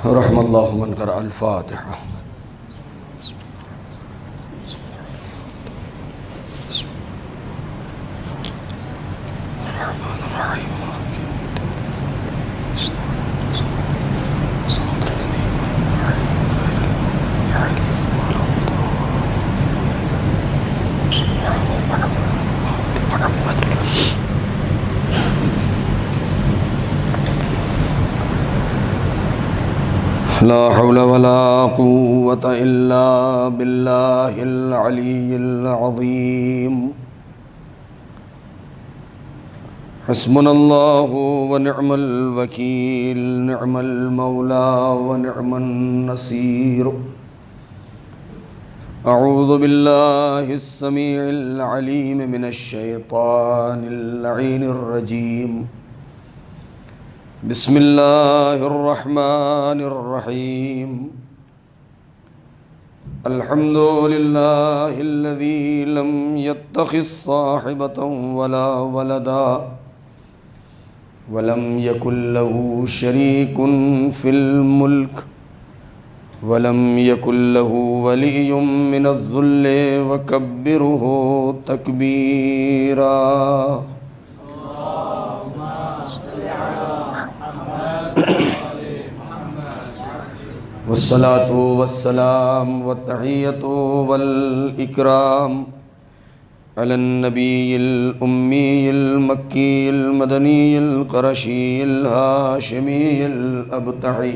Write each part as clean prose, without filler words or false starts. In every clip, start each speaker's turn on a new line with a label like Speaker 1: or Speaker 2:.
Speaker 1: رحم اللہ من قرأ الفاتحہ. لا حول ولا قوة إلا بالله العلي العظيم. حسبنا الله ونعم الوكيل، نعم المولى ونعم النصير. أعوذ بالله السميع العليم من الشيطان اللعين الرجيم. بسم الله الرحمن الرحيم. الحمد لله الذي لم يتخذ صاحبة ولا ولدا ولم يكن له شريك في الملك ولم يكن له ولي من الذل وكبره تكبيرا. والصلاة والسلام والتحية والإكرام على النبي الأمي المكي المدني القرشي الهاشمي الأبتعي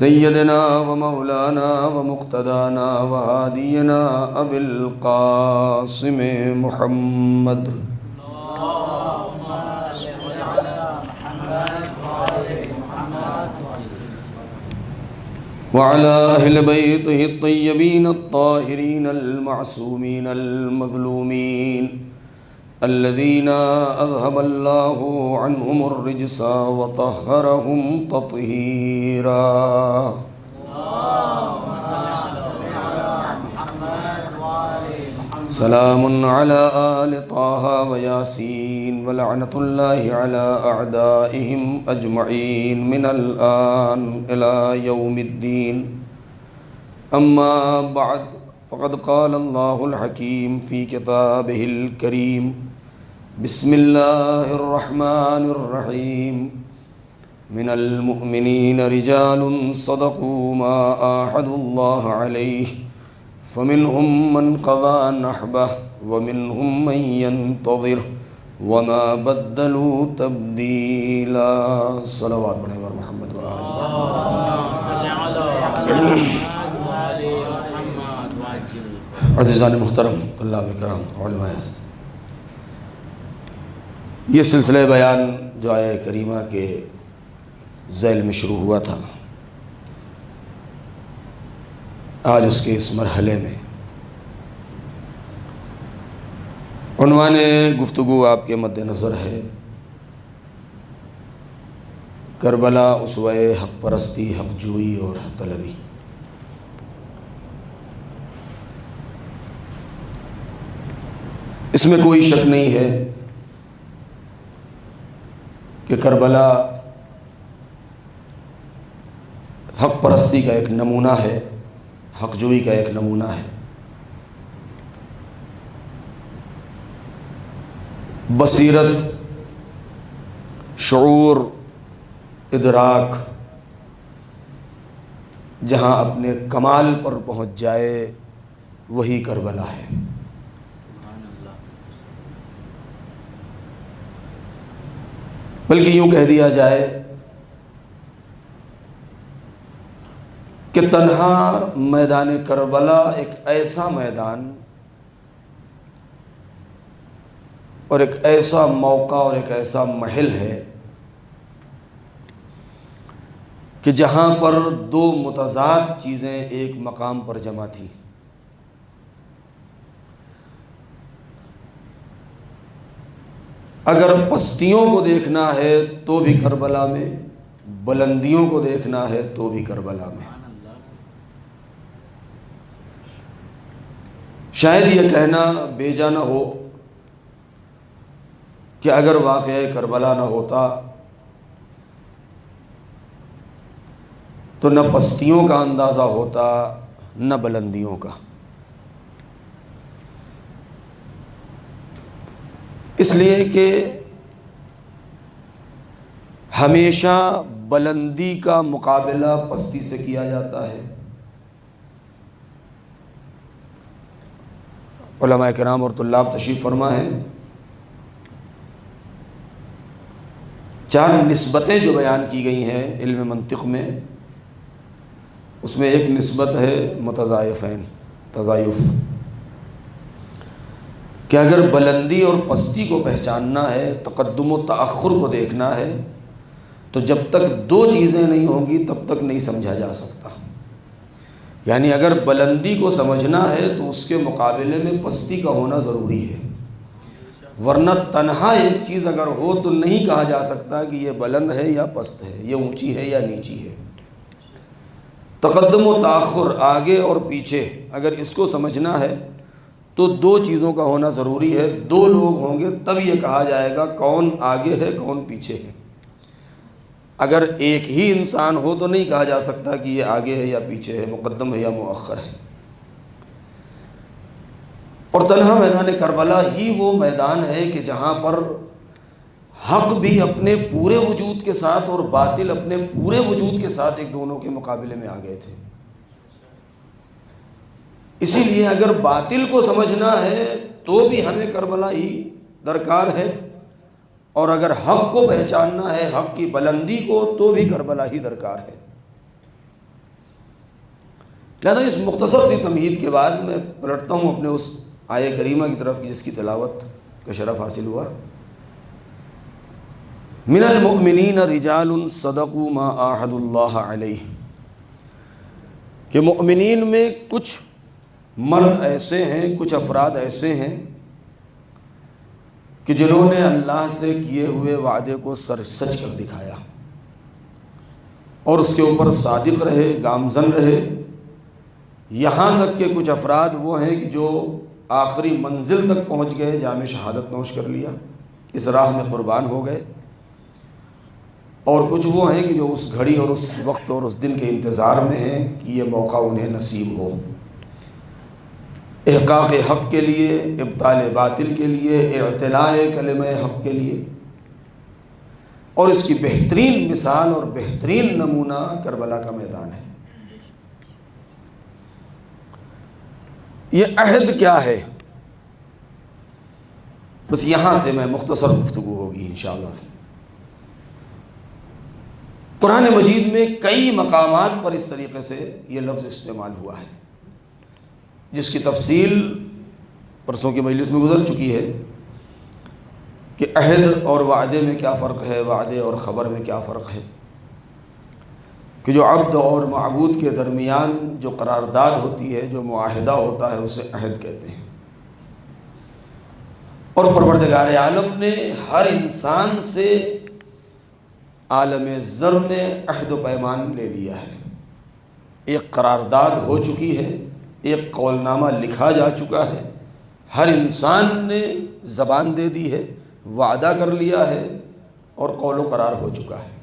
Speaker 1: سيدنا ومولانا ومقتدانا وهادينا أبي القاسم محمد. وعلى أهل بيته الطيبين الطاهرين المعصومين المظلومين الذين أذهب الله عنهم الرجس وطهرهم تطهيرا. سلام على آل طه وياسين ولعنة الله على أعدائهم أجمعين من الآن إلى يوم الدين. أما بعد، فقد قال الله الحكيم في كتابه الكريم. بسم الله الرحمن الرحيم. من المؤمنين رجال صدقوا ما عاهدوا الله عليه فمنهم من قضى نحبه ومنهم من ينتظر وما بدلوا تبديلا. صلوات پڑھیں اور محمد و آل محمد. عزیزان محترم، طلاب اکرام، علماء اعزاز، یہ سلسلہ بیان جو آیہ کریمہ کے ذیل میں شروع ہوا تھا، آج اس کے اس مرحلے میں عنوان گفتگو آپ کے مد نظر ہے کربلا اسوہ حق پرستی، حق جوئی اور حق طلبی. اس میں کوئی شک نہیں ہے کہ کربلا حق پرستی کا ایک نمونہ ہے، حق جوئی کا ایک نمونہ ہے. بصیرت، شعور، ادراک جہاں اپنے کمال پر پہنچ جائے وہی کربلا ہے. بلکہ یوں کہہ دیا جائے کہ تنہا میدان کربلا ایک ایسا میدان اور ایک ایسا موقع اور ایک ایسا محل ہے کہ جہاں پر دو متضاد چیزیں ایک مقام پر جمع تھیں. اگر پستیوں کو دیکھنا ہے تو بھی کربلا میں، بلندیوں کو دیکھنا ہے تو بھی کربلا میں. شاید یہ کہنا بیجا نہ ہو کہ اگر واقعہ کربلا نہ ہوتا تو نہ پستیوں کا اندازہ ہوتا نہ بلندیوں کا۔ اس لیے کہ ہمیشہ بلندی کا مقابلہ پستی سے کیا جاتا ہے۔ علماء کرام اور طلاب تشریف فرما ہیں، 4 نسبتیں جو بیان کی گئی ہیں علم منطق میں، اس میں ایک نسبت ہے متضائفین، تضائف، کہ اگر بلندی اور پستی کو پہچاننا ہے، تقدم و تأخر کو دیکھنا ہے، تو جب تک 2 چیزیں نہیں ہوں گی تب تک نہیں سمجھا جا سکتا۔ یعنی اگر بلندی کو سمجھنا ہے تو اس کے مقابلے میں پستی کا ہونا ضروری ہے، ورنہ تنہا ایک چیز اگر ہو تو نہیں کہا جا سکتا کہ یہ بلند ہے یا پست ہے، یہ اونچی ہے یا نیچی ہے۔ تقدم و تاخر، آگے اور پیچھے، اگر اس کو سمجھنا ہے تو 2 چیزوں کا ہونا ضروری ہے۔ 2 لوگ ہوں گے تب یہ کہا جائے گا کون آگے ہے کون پیچھے ہے۔ اگر ایک ہی انسان ہو تو نہیں کہا جا سکتا کہ یہ آگے ہے یا پیچھے ہے، مقدم ہے یا مؤخر ہے۔ اور تنہا میدان کربلا ہی وہ میدان ہے کہ جہاں پر حق بھی اپنے پورے وجود کے ساتھ اور باطل اپنے پورے وجود کے ساتھ ایک دونوں کے مقابلے میں آ گئے تھے۔ اسی لیے اگر باطل کو سمجھنا ہے تو بھی ہمیں کربلا ہی درکار ہے، اور اگر حق کو پہچاننا ہے، حق کی بلندی کو، تو بھی کربلا ہی درکار ہے۔ لہذا اس مختصر سی تمہید کے بعد میں پلٹتا ہوں اپنے اس آیہ کریمہ کی طرف جس کی تلاوت کا شرف حاصل ہوا۔ من المؤمنین رجال صدقوا ما عاہدوا اللہ علیہ، کہ مؤمنین میں کچھ مرد ایسے ہیں، کچھ افراد ایسے ہیں کہ جنہوں نے اللہ سے کیے ہوئے وعدے کو سچ کر دکھایا اور اس کے اوپر صادق رہے، گامزن رہے۔ یہاں تک کہ کچھ افراد وہ ہیں کہ جو آخری منزل تک پہنچ گئے، جام شہادت نوش کر لیا، اس راہ میں قربان ہو گئے، اور کچھ وہ ہیں کہ جو اس گھڑی اور اس وقت اور اس دن کے انتظار میں ہیں کہ یہ موقع انہیں نصیب ہو، احقاق حق کے لیے، ابطال باطل کے لیے، اعتلاء کلمہ حق کے لیے۔ اور اس کی بہترین مثال اور بہترین نمونہ کربلا کا میدان ہے۔ یہ عہد کیا ہے؟ بس یہاں سے میں مختصر گفتگو ہوگی انشاءاللہ۔ قرآن مجید میں کئی مقامات پر اس طریقے سے یہ لفظ استعمال ہوا ہے، جس کی تفصیل پرسوں کی مجلس میں گزر چکی ہے کہ عہد اور وعدے میں کیا فرق ہے، وعدے اور خبر میں کیا فرق ہے، کہ جو عبد اور معبود کے درمیان جو قرارداد ہوتی ہے، جو معاہدہ ہوتا ہے، اسے عہد کہتے ہیں۔ اور پروردگار عالم نے ہر انسان سے عالم ذر میں عہد و پیمان لے لیا ہے، ایک قرارداد ہو چکی ہے، ایک قول نامہ لکھا جا چکا ہے، ہر انسان نے زبان دے دی ہے، وعدہ کر لیا ہے اور قول و قرار ہو چکا ہے۔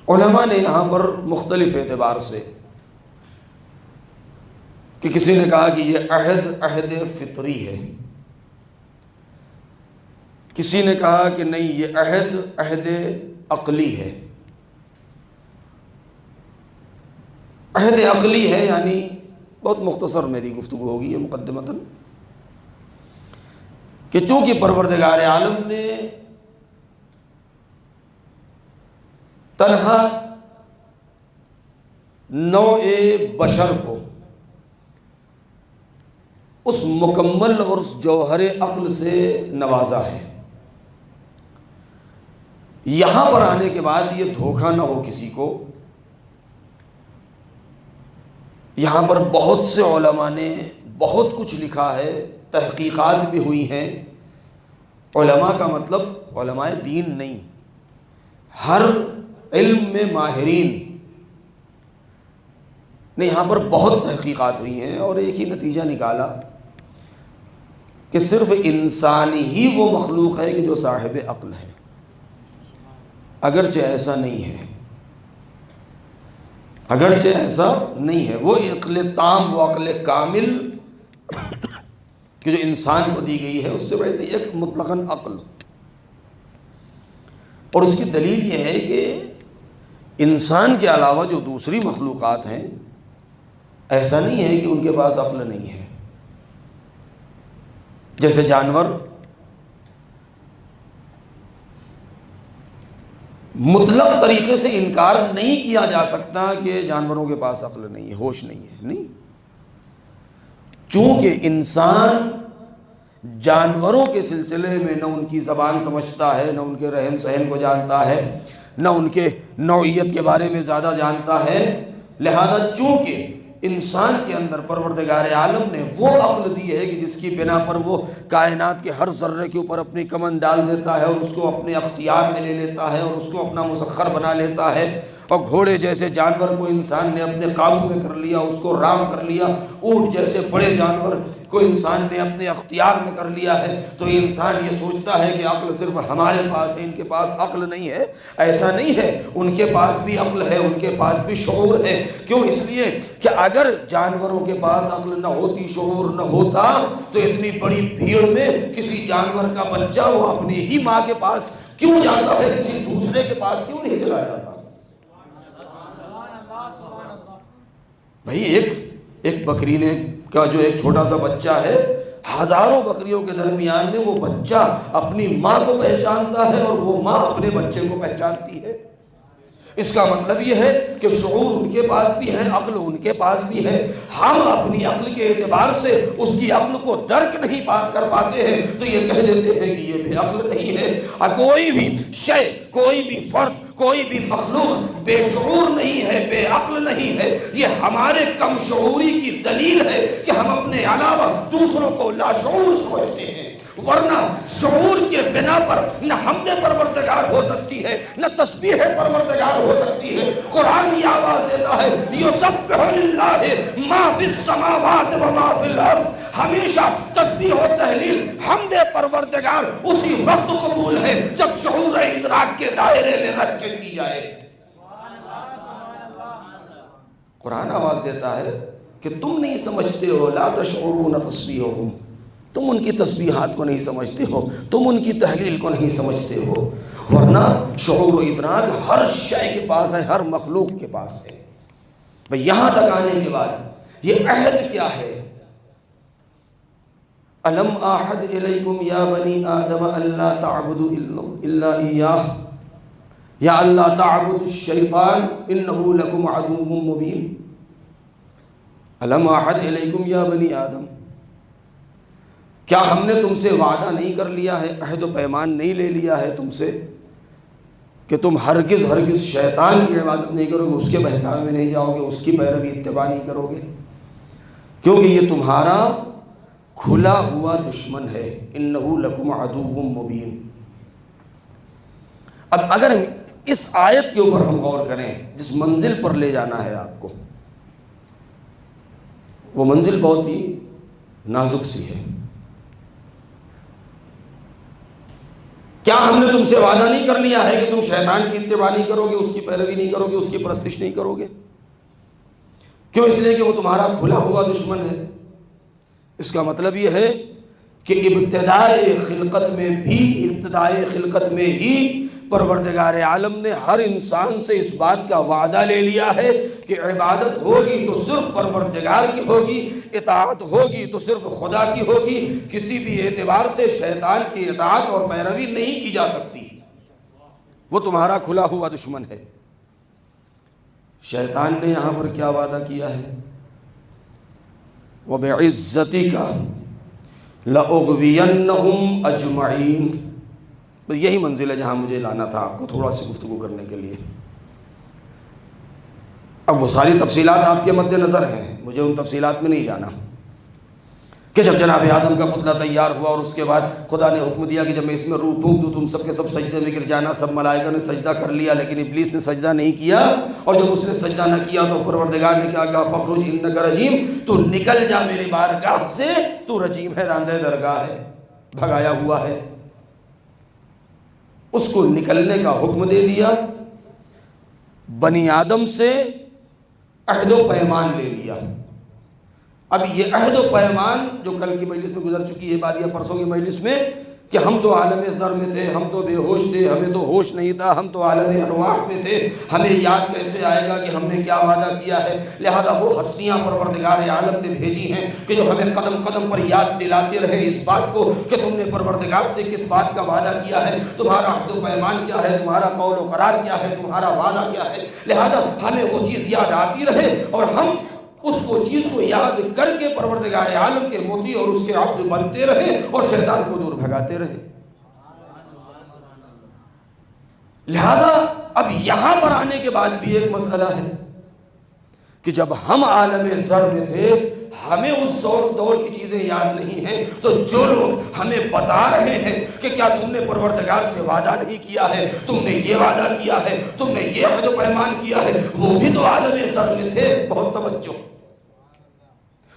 Speaker 1: علماء نے یہاں پر مختلف اعتبار سے، کہ کسی نے کہا کہ یہ عہد فطری ہے، کسی نے کہا کہ نہیں یہ عہد عقلی ہے۔ عہد عقلی ہے یعنی بہت مختصر میری گفتگو ہوگی یہ مقدمتاً، کہ چونکہ پروردگار عالم نے تنہا نوع بشر کو اس مکمل اور اس جوہر عقل سے نوازا ہے، یہاں پر آنے کے بعد یہ دھوکہ نہ ہو کسی کو۔ یہاں پر بہت سے علماء نے بہت کچھ لکھا ہے، تحقیقات بھی ہوئی ہیں۔ علماء کا مطلب علماء دین نہیں، ہر علم میں ماہرین نے یہاں پر بہت تحقیقات ہوئی ہیں، اور ایک ہی نتیجہ نکالا کہ صرف انسان ہی وہ مخلوق ہے کہ جو صاحب عقل ہے، اگرچہ ایسا نہیں ہے۔ اگرچہ ایسا نہیں ہے، وہ عقل تام، وہ عقل کامل کہ جو انسان کو دی گئی ہے اس سے بڑی ایک مطلقاً عقل. اور اس کی دلیل یہ ہے کہ انسان کے علاوہ جو دوسری مخلوقات ہیں ایسا نہیں ہے کہ ان کے پاس عقل نہیں ہے. جیسے جانور مطلق طریقے سے انکار نہیں کیا جا سکتا کہ جانوروں کے پاس عقل نہیں ہے، ہوش نہیں ہے، نہیں. چونکہ انسان جانوروں کے سلسلے میں نہ ان کی زبان سمجھتا ہے، نہ ان کے رہن سہن کو جانتا ہے، نہ ان کے نوعیت کے بارے میں زیادہ جانتا ہے، لہذا چونکہ انسان کے اندر پروردگار عالم نے وہ عقل دی ہے کہ جس کی بنا پر وہ کائنات کے ہر ذرے کے اوپر اپنی کمن ڈال دیتا ہے اور اس کو اپنے اختیار میں لے لیتا ہے اور اس کو اپنا مسخر بنا لیتا ہے. اور گھوڑے جیسے جانور کو انسان نے اپنے قابو میں کر لیا، اس کو رام کر لیا. اونٹ جیسے بڑے جانور کو انسان نے اپنے اختیار میں کر لیا ہے. تو انسان یہ سوچتا ہے کہ عقل صرف ہمارے پاس ہے، ان کے پاس عقل نہیں ہے. ایسا نہیں ہے، ان کے پاس بھی عقل ہے، ان کے پاس بھی شعور ہے. کیوں؟ اس لیے کہ اگر جانوروں کے پاس عقل نہ ہوتی، شعور نہ ہوتا، تو اتنی بڑی بھیڑ میں کسی جانور کا بچہ وہ اپنی ہی ماں کے پاس کیوں جاتا ہے، کسی دوسرے کے پاس کیوں نہیں چلا جاتا؟ بھائی ایک بکری نے کا جو ایک چھوٹا سا بچہ ہے، ہزاروں بکریوں کے درمیان میں وہ بچہ اپنی ماں کو پہچانتا ہے اور وہ ماں اپنے بچے کو پہچانتی ہے. اس کا مطلب یہ ہے کہ شعور ان کے پاس بھی ہے، عقل ان کے پاس بھی ہے. ہم اپنی عقل کے اعتبار سے اس کی عقل کو درک نہیں کر پاتے ہیں تو یہ کہہ دیتے ہیں کہ یہ بے عقل نہیں ہے. کوئی بھی شے، کوئی بھی فرد، کوئی بھی مخلوق بے شعور نہیں ہے، بے عقل نہیں ہے. یہ ہمارے کم شعوری کی دلیل ہے کہ ہم اپنے علاوہ دوسروں کو لاشعور سمجھتے ہیں. ورنہ شعور کے بنا پر نہ حمد پروردگار ہو سکتی ہے، نہ تسبیح پروردگار ہو سکتی ہے. قرآن یہ آواز دیتا ہے یسبح للہ ما فی السماوات و ما فی الارض. ہمیشہ تسبیح و تہلیل حمد پروردگار اسی وقت قبول ہے جب شعور ادراک کے دائرے میں رکھ کے کی جائے. قرآن آواز دیتا ہے کہ تم نہیں سمجھتے ہو، لا تشعرون تسبیحہم، تم ان کی تسبیحات کو نہیں سمجھتے ہو، تم ان کی تحلیل کو نہیں سمجھتے ہو. ورنہ شعور و ادراک ہر شے کے پاس ہے، ہر مخلوق کے پاس ہے. بھئی یہاں تک آنے کے بعد یہ عہد کیا ہے؟ الم اعہد الیکم یا بنی آدم الا تعبدوا الا ایاہ یا اللہ تعبدوا الشیطان انہ لکم عدو مبین. الم اعہد الیکم یا بنی آدم، کیا ہم نے تم سے وعدہ نہیں کر لیا ہے، عہد و پیمان نہیں لے لیا ہے تم سے کہ تم ہرگز شیطان کی عبادت نہیں کرو گے، اس کے بہکاوے میں نہیں جاؤ گے، اس کی پیروی اتباع نہیں کرو گے، کیونکہ یہ تمہارا کھلا ہوا دشمن ہے. انہ لکم عدو مبین. اب اگر اس آیت کے اوپر ہم غور کریں، جس منزل پر لے جانا ہے آپ کو، وہ منزل بہت ہی نازک سی ہے. کیا ہم نے تم سے وعدہ نہیں کر لیا ہے کہ تم شیطان کی اتباع نہیں کرو گے، اس کی پیروی نہیں کرو گے، اس کی پرستش نہیں کرو گے؟ کیوں؟ اس لیے کہ وہ تمہارا کھلا ہوا دشمن ہے. اس کا مطلب یہ ہے کہ ابتدائے خلقت میں ہی پروردگار عالم نے ہر انسان سے اس بات کا وعدہ لے لیا ہے کہ عبادت ہوگی تو صرف پروردگار کی ہوگی، اطاعت ہوگی تو صرف خدا کی ہوگی. کسی بھی اعتبار سے شیطان کی اطاعت اور پیروی نہیں کی جا سکتی. وہ تمہارا کھلا ہوا دشمن ہے. شیطان نے یہاں پر کیا وعدہ کیا ہے؟ وَبِعِزَّتِكَ لَأُغْوِيَنَّهُمْ أَجْمَعِينَ. یہی منزل ہے جہاں مجھے لانا تھا آپ کو تھوڑا سی گفتگو کرنے کے لیے. اب وہ ساری تفصیلات آپ کے مد نظر ہیں، مجھے ان تفصیلات میں نہیں جانا کہ جب جناب آدم کا پتلا تیار ہوا اور اس کے بعد خدا نے حکم دیا کہ جب میں اس میں روح پھونک دوں تم سب کے سب سجدے میں گر جانا. سب ملائکہ نے سجدہ کر لیا لیکن ابلیس نے سجدہ نہیں کیا، اور جب اس نے سجدہ نہ کیا تو پروردگار نے کیا کہا فخرج انک رجیم، تو نکل جا میری بارگاہ سے، تو رجیم ہے، راندہ درگاہ ہے، بھگایا ہوا ہے. اس کو نکلنے کا حکم دے دیا. بنی آدم سے عہد و پیمان لے لیا۔ اب یہ عہد و پیمان جو کل کی مجلس میں گزر چکی ہے بات، یا پرسوں کی مجلس میں، کہ ہم تو عالم زر میں تھے، ہم تو بے ہوش تھے، ہمیں تو ہوش نہیں تھا، ہم تو عالم ارواح میں تھے، ہمیں یاد کیسے آئے گا کہ ہم نے کیا وعدہ کیا ہے؟ لہذا وہ ہستیاں پروردگار عالم نے بھیجی ہیں کہ جو ہمیں قدم قدم پر یاد دلاتے رہے اس بات کو کہ تم نے پروردگار سے کس بات کا وعدہ کیا ہے، تمہارا عہد و پیمان کیا ہے، تمہارا قول و قرار کیا ہے، تمہارا وعدہ کیا ہے۔ لہذا ہمیں وہ چیز یاد آتی رہے اور ہم اس کو چیز کو یاد کر کے پروردگار عالم کے موتی اور اس کے عبد بنتے رہے اور شیطان کو دور بھگاتے رہے۔ لہذا اب یہاں پر آنے کے بعد بھی ایک مسئلہ ہے کہ جب ہم عالم زر میں تھے، ہمیں اس دور کی چیزیں یاد نہیں ہیں، تو جو لوگ ہمیں بتا رہے ہیں کہ کیا تم نے پروردگار سے وعدہ نہیں کیا ہے، تم نے یہ وعدہ کیا ہے، تم نے یہ عہد و پیمان کیا ہے، وہ بھی تو عالم زر میں تھے۔ بہت توجہ۔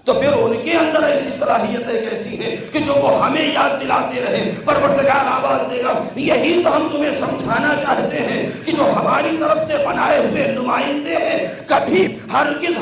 Speaker 1: تو پھر ان کے اندر ایسی صلاحیتیں کیسی ہیں کہ جو وہ ہمیں یاد دلاتے رہے؟ پروردگار آواز دے گا، یہی تو ہم تمہیں سمجھانا چاہتے ہیں کہ جو ہماری طرف سے بنائے ہوئے نمائندے ہیں، کبھی ہرگز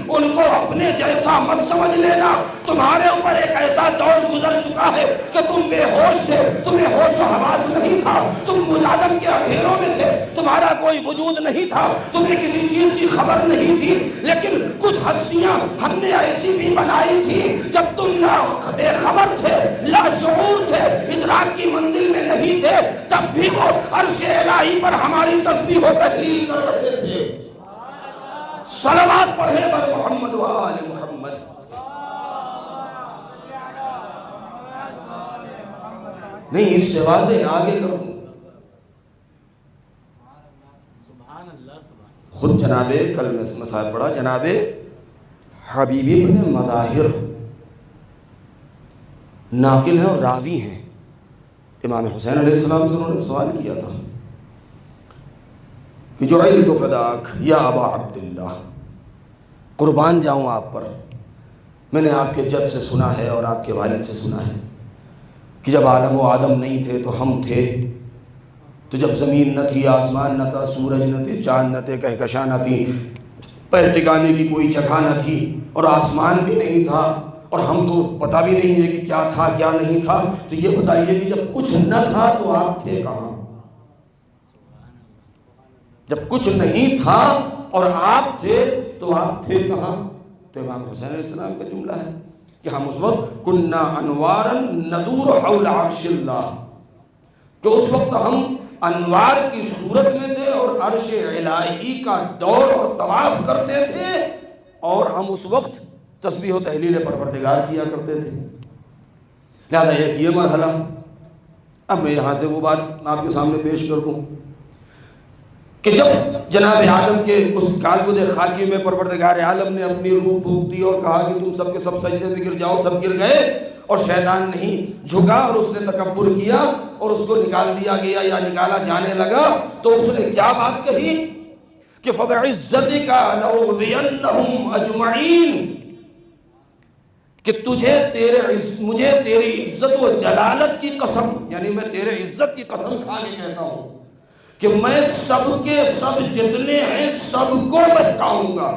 Speaker 1: ان کو اپنے جیسا مت سمجھ لینا۔ تمہارے اوپر ایک ایسا دور گزر چکا ہے کہ تم بے ہوش تھے، تمہیں ہوش و حواس نہیں تھا، تم مجادم کے اندھیروں میں تھے، تمہارا کوئی وجود نہیں تھا، تمہیں کسی چیز کی خبر نہیں تھی، لیکن کچھ ہستیاں ہم نے ایسی بھی بنائی تھی جب تم نہ بے خبر تھے، لا شعور تھے، ادراک کی منزل میں نہیں تھے، تب بھی وہ عرش الہی پر ہماری تسبیح و تحلیل کر رہے تھے۔ صلوات پڑھے بر محمد و آل محمد۔ نہیں، اس سے واضح آگے کروں، خود جناب کل میں مسائل پڑھا، جناب حبیب ابن مظاہر ناقل ہیں اور راوی ہیں۔ امام حسین علیہ السلام سے انہوں نے سوال کیا تھا کہ جعلت فداک یا ابا عبداللہ، قربان جاؤں آپ پر، میں نے آپ کے جد سے سنا ہے اور آپ کے والد سے سنا ہے کہ جب عالم و آدم نہیں تھے تو ہم تھے، تو جب زمین نہ تھی، آسمان نہ تھا، سورج نہ تھے، چاند نہ تھے، کہکشاں نہ تھی، پیر ٹکانے کی کوئی جگہ نہ تھی، اور آسمان بھی نہیں تھا، اور ہم تو پتہ بھی نہیں ہے کہ کیا تھا کیا نہیں تھا، تو یہ بتائیے کہ جب کچھ نہ تھا تو آپ تھے کہاں؟ جب کچھ نہیں تھا اور آپ تھے تو آپ تھے کہاں؟ تو امام حسین علیہ السلام کا جملہ ہے کہ ہم اس وقت کننا انوارا ندور حول عرش اللہ، کہ اس وقت ہم انوار کی صورت میں تھے اور عرش الہی کا دور اور طواف کرتے تھے، اور ہم اس وقت تسبیح و تحلیل پروردگار کیا کرتے تھے۔ لہذا ایک یہ مرحلہ۔ اب میں یہاں سے وہ بات آپ کے سامنے پیش کر دوں کہ جب جناب آدم کے اس کالبد خاکی میں پروردگار عالم نے اپنی روح پھونک دی اور کہا کہ تم سب کے سب سجدے میں گر جاؤ، سب گر گئے، اور شیطان نہیں جھکا اور اس نے تکبر کیا اور اس کو نکال دیا گیا یا نکالا جانے لگا، تو اس نے کیا بات کہی کہ فَبِعِزَّتِكَ لَأُغْوِيَنَّهُمْ أَجْمَعِينَ، کہ مجھے تیری عزت و جلالت کی قسم، یعنی میں تیرے عزت کی قسم کھا کے کہتا ہوں کہ میں سب کے سب جتنے ہیں سب کو بہکاؤں گا۔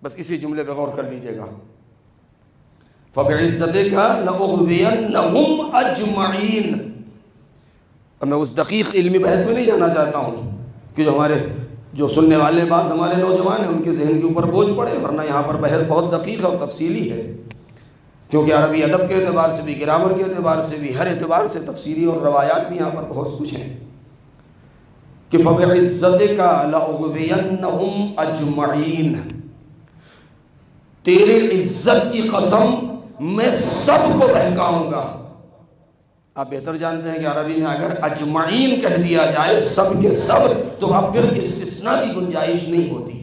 Speaker 1: بس اسی جملے پہ غور کر لیجئے گا، فَبِعِزَّتِكَ لَأُغْوِيَنَّهُمْ أَجْمَعِينَ۔ اب میں اس دقیق علمی بحث میں نہیں جانا چاہتا ہوں کہ جو سننے والے بعض ہمارے نوجوان ہیں ان کے ذہن کے اوپر بوجھ پڑے، ورنہ یہاں پر بحث بہت دقیق اور تفصیلی ہے، کیونکہ عربی ادب کے اعتبار سے بھی، گرامر کے اعتبار سے بھی، ہر اعتبار سے تفصیلی اور روایات بھی یہاں پر بہت کچھ ہیں کہ فَبِعِزَّتِكَ لَأُغْوِيَنَّهُمْ أَجْمَعِينَ، تیرے عزت کی قسم میں سب کو بہکاؤں گا۔ آپ بہتر جانتے ہیں کہ عربی میں اگر اجمعین کہہ دیا جائے سب کے سب، تو اب پھر استثناء کی گنجائش نہیں ہوتی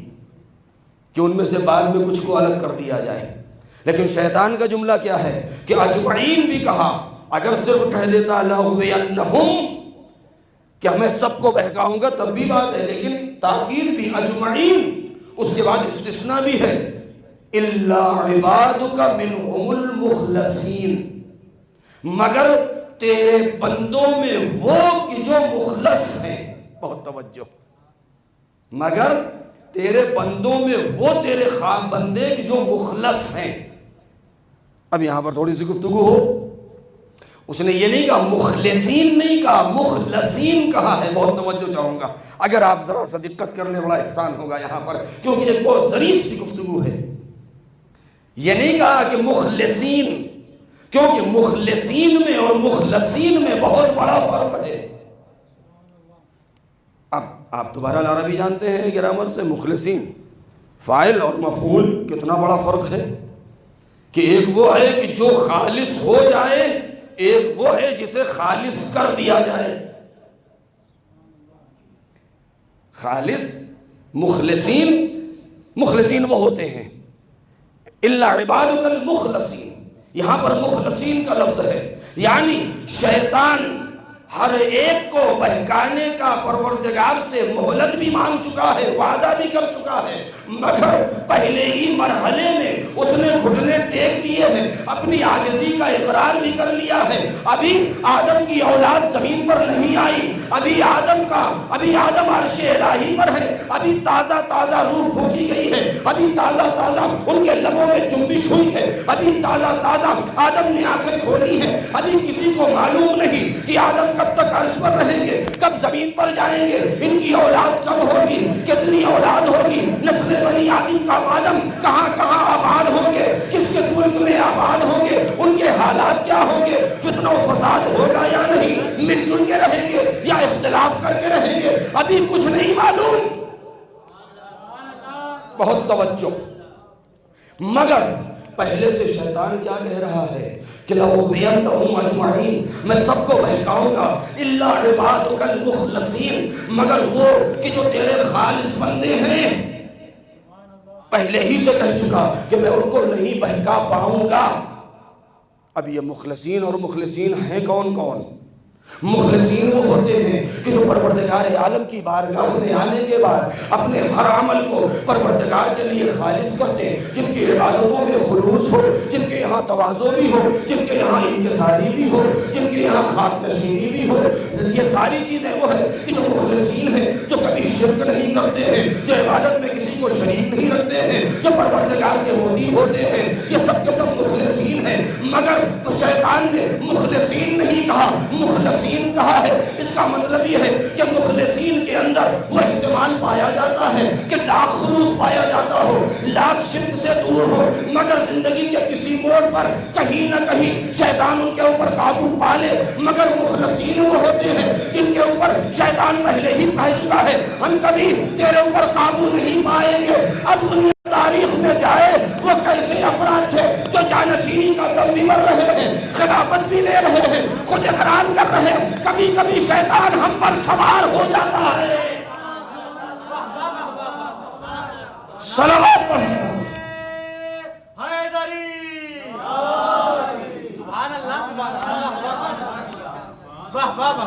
Speaker 1: کہ ان میں سے بعد میں کچھ کو الگ کر دیا جائے، لیکن شیطان کا جملہ کیا ہے کہ اجمعین بھی کہا، اگر صرف کہہ دیتا لَأُغْوِيَنَّهُمْ کہ میں سب کو بہکاؤں گا تب بھی بات ہے، لیکن تاکید بھی اجمعین، اس کے بعد استثناء بھی ہے إِلَّا عِبَادُكَ مِنْهُمُ الْمُخْلَصِينَ، مگر تیرے بندوں میں وہ کہ جو مخلص ہیں، بہت توجہ، مگر تیرے بندوں میں وہ تیرے خاص بندے جو مخلص ہیں. اب یہاں پر تھوڑی سی گفتگو ہو. اس نے یہ نہیں کہا مخلصین، نہیں کہا مخلصین کہا ہے. بہت توجہ چاہوں گا، اگر آپ ذرا سا دقت کر لیں بڑا احسان ہوگا یہاں پر، کیونکہ ایک بہت ظریف سی گفتگو ہے. یہ نہیں کہا کہ مخلصین، کیونکہ مخلصین میں اور مخلصین میں بہت بڑا فرق ہے. اب آپ دوبارہ العربی جانتے ہیں گرامر سے، مخلصین فاعل اور مفعول کتنا بڑا فرق ہے. کہ ایک وہ ہے کہ جو خالص ہو جائے، ایک وہ ہے جسے خالص کر دیا جائے. خالص، مخلصین، مخلصین وہ ہوتے ہیں الا عبادک المخلصین. یہاں پر مخلصین کا لفظ ہے، یعنی شیطان ہر ایک کو بہکانے کا پروردگار سے مہلت بھی مانگ چکا ہے، وعدہ بھی کر چکا ہے، مگر پہلے ہی مرحلے میں اس نے گھٹنے ٹیک دیے ہیں، اپنی عاجزی کا اقرار بھی کر لیا ہے. ابھی آدم کی اولاد زمین پر نہیں آئی، ابھی آدم عرش الہی پر ہے، ابھی تازہ تازہ روح پھونکی گئی ہے، ابھی تازہ تازہ ان کے لبوں میں جنبش ہوئی ہے، ابھی تازہ تازہ آدم نے آنکھیں کھولی ہیں. ابھی کسی کو معلوم نہیں کہ آدم کب تک عرش پر رہیں گے، کب زمین پر جائیں گے، ان کی اولاد کب ہوگی، کتنی اولاد ہوگی، نسل بنی آدم کا آدم کہاں کہاں آباد ہوں گے، کس کس ملک میں آباد ہوں گے، ان کے حالات کیا ہوں گے، فتنہ و فساد ہوگا یا نہیں، مل جل کے رہیں گے یا اختلاف کر کے رہیں گے، ابھی کچھ نہیں معلوم. بہت توجہ. مگر پہلے سے شیطان کیا کہہ رہا ہے کہ لَأُغْوِيَنَّهُمْ أَجْمَعِينَ، میں سب کو بہکاؤں گا، إِلَّا عِبَادُكَ الْمُخْلَصِينَ، مگر وہ کہ جو تیرے خالص بندے ہیں. پہلے ہی سے کہہ چکا کہ میں ان کو نہیں بہکا پاؤں گا. اب یہ مخلصین اور مخلصین ہیں کون کون؟ مخلصین وہ ہوتے ہیں کہ جو پروردگار عالم کی بارگاہ میں آنے کے بعد اپنے ہر عمل کو پروردگار کے لیے خالص کرتے ہیں، جن کی عبادتوں میں خلوص ہو، جن کے یہاں تواضع بھی ہو، جن کے یہاں انکساری بھی ہو، جن کے یہاں خاک نشینی بھی ہو. یہ ساری چیزیں وہ ہیں کہ جو مخلصین ہیں، جو کبھی شرک نہیں کرتے ہیں، جو عبادت میں کسی کو شریک نہیں رکھتے ہیں، جو پروردگار کے مطیع ہوتے ہیں. یہ سب کے سب مخلصین ہیں. مگر شیطان نے مخلصین نہیں کہا، مخلصین کہا ہے. اس کا مطلب یہ ہے کہ مخلصین کے اندر وہ احتمال پایا جاتا ہے کہ لاکھ خلوص پایا جاتا ہو، لاکھ شرک سے دور ہو، مگر زندگی کے کسی موڑ پر کہیں نہ کہیں شیطان ان کے اوپر قابو پا لے. مگر مخلصین وہ ہوتے ہیں جن کے اوپر شیطان پہلے ہی پا چکا ہے، ہم کبھی تیرے اوپر قابو نہیں پائیں گے. اب دنیا تاریخ میں جائے وہ کیسے افراد تھے جو جانشینی کا دم بھی مر رہے ہیں، خلافت بھی لے رہے ہیں، خود اقرار کر رہے ہیں. کبھی کبھی شیطان ہم پر سوار ہو جاتا ہے. صلوات پڑھیں.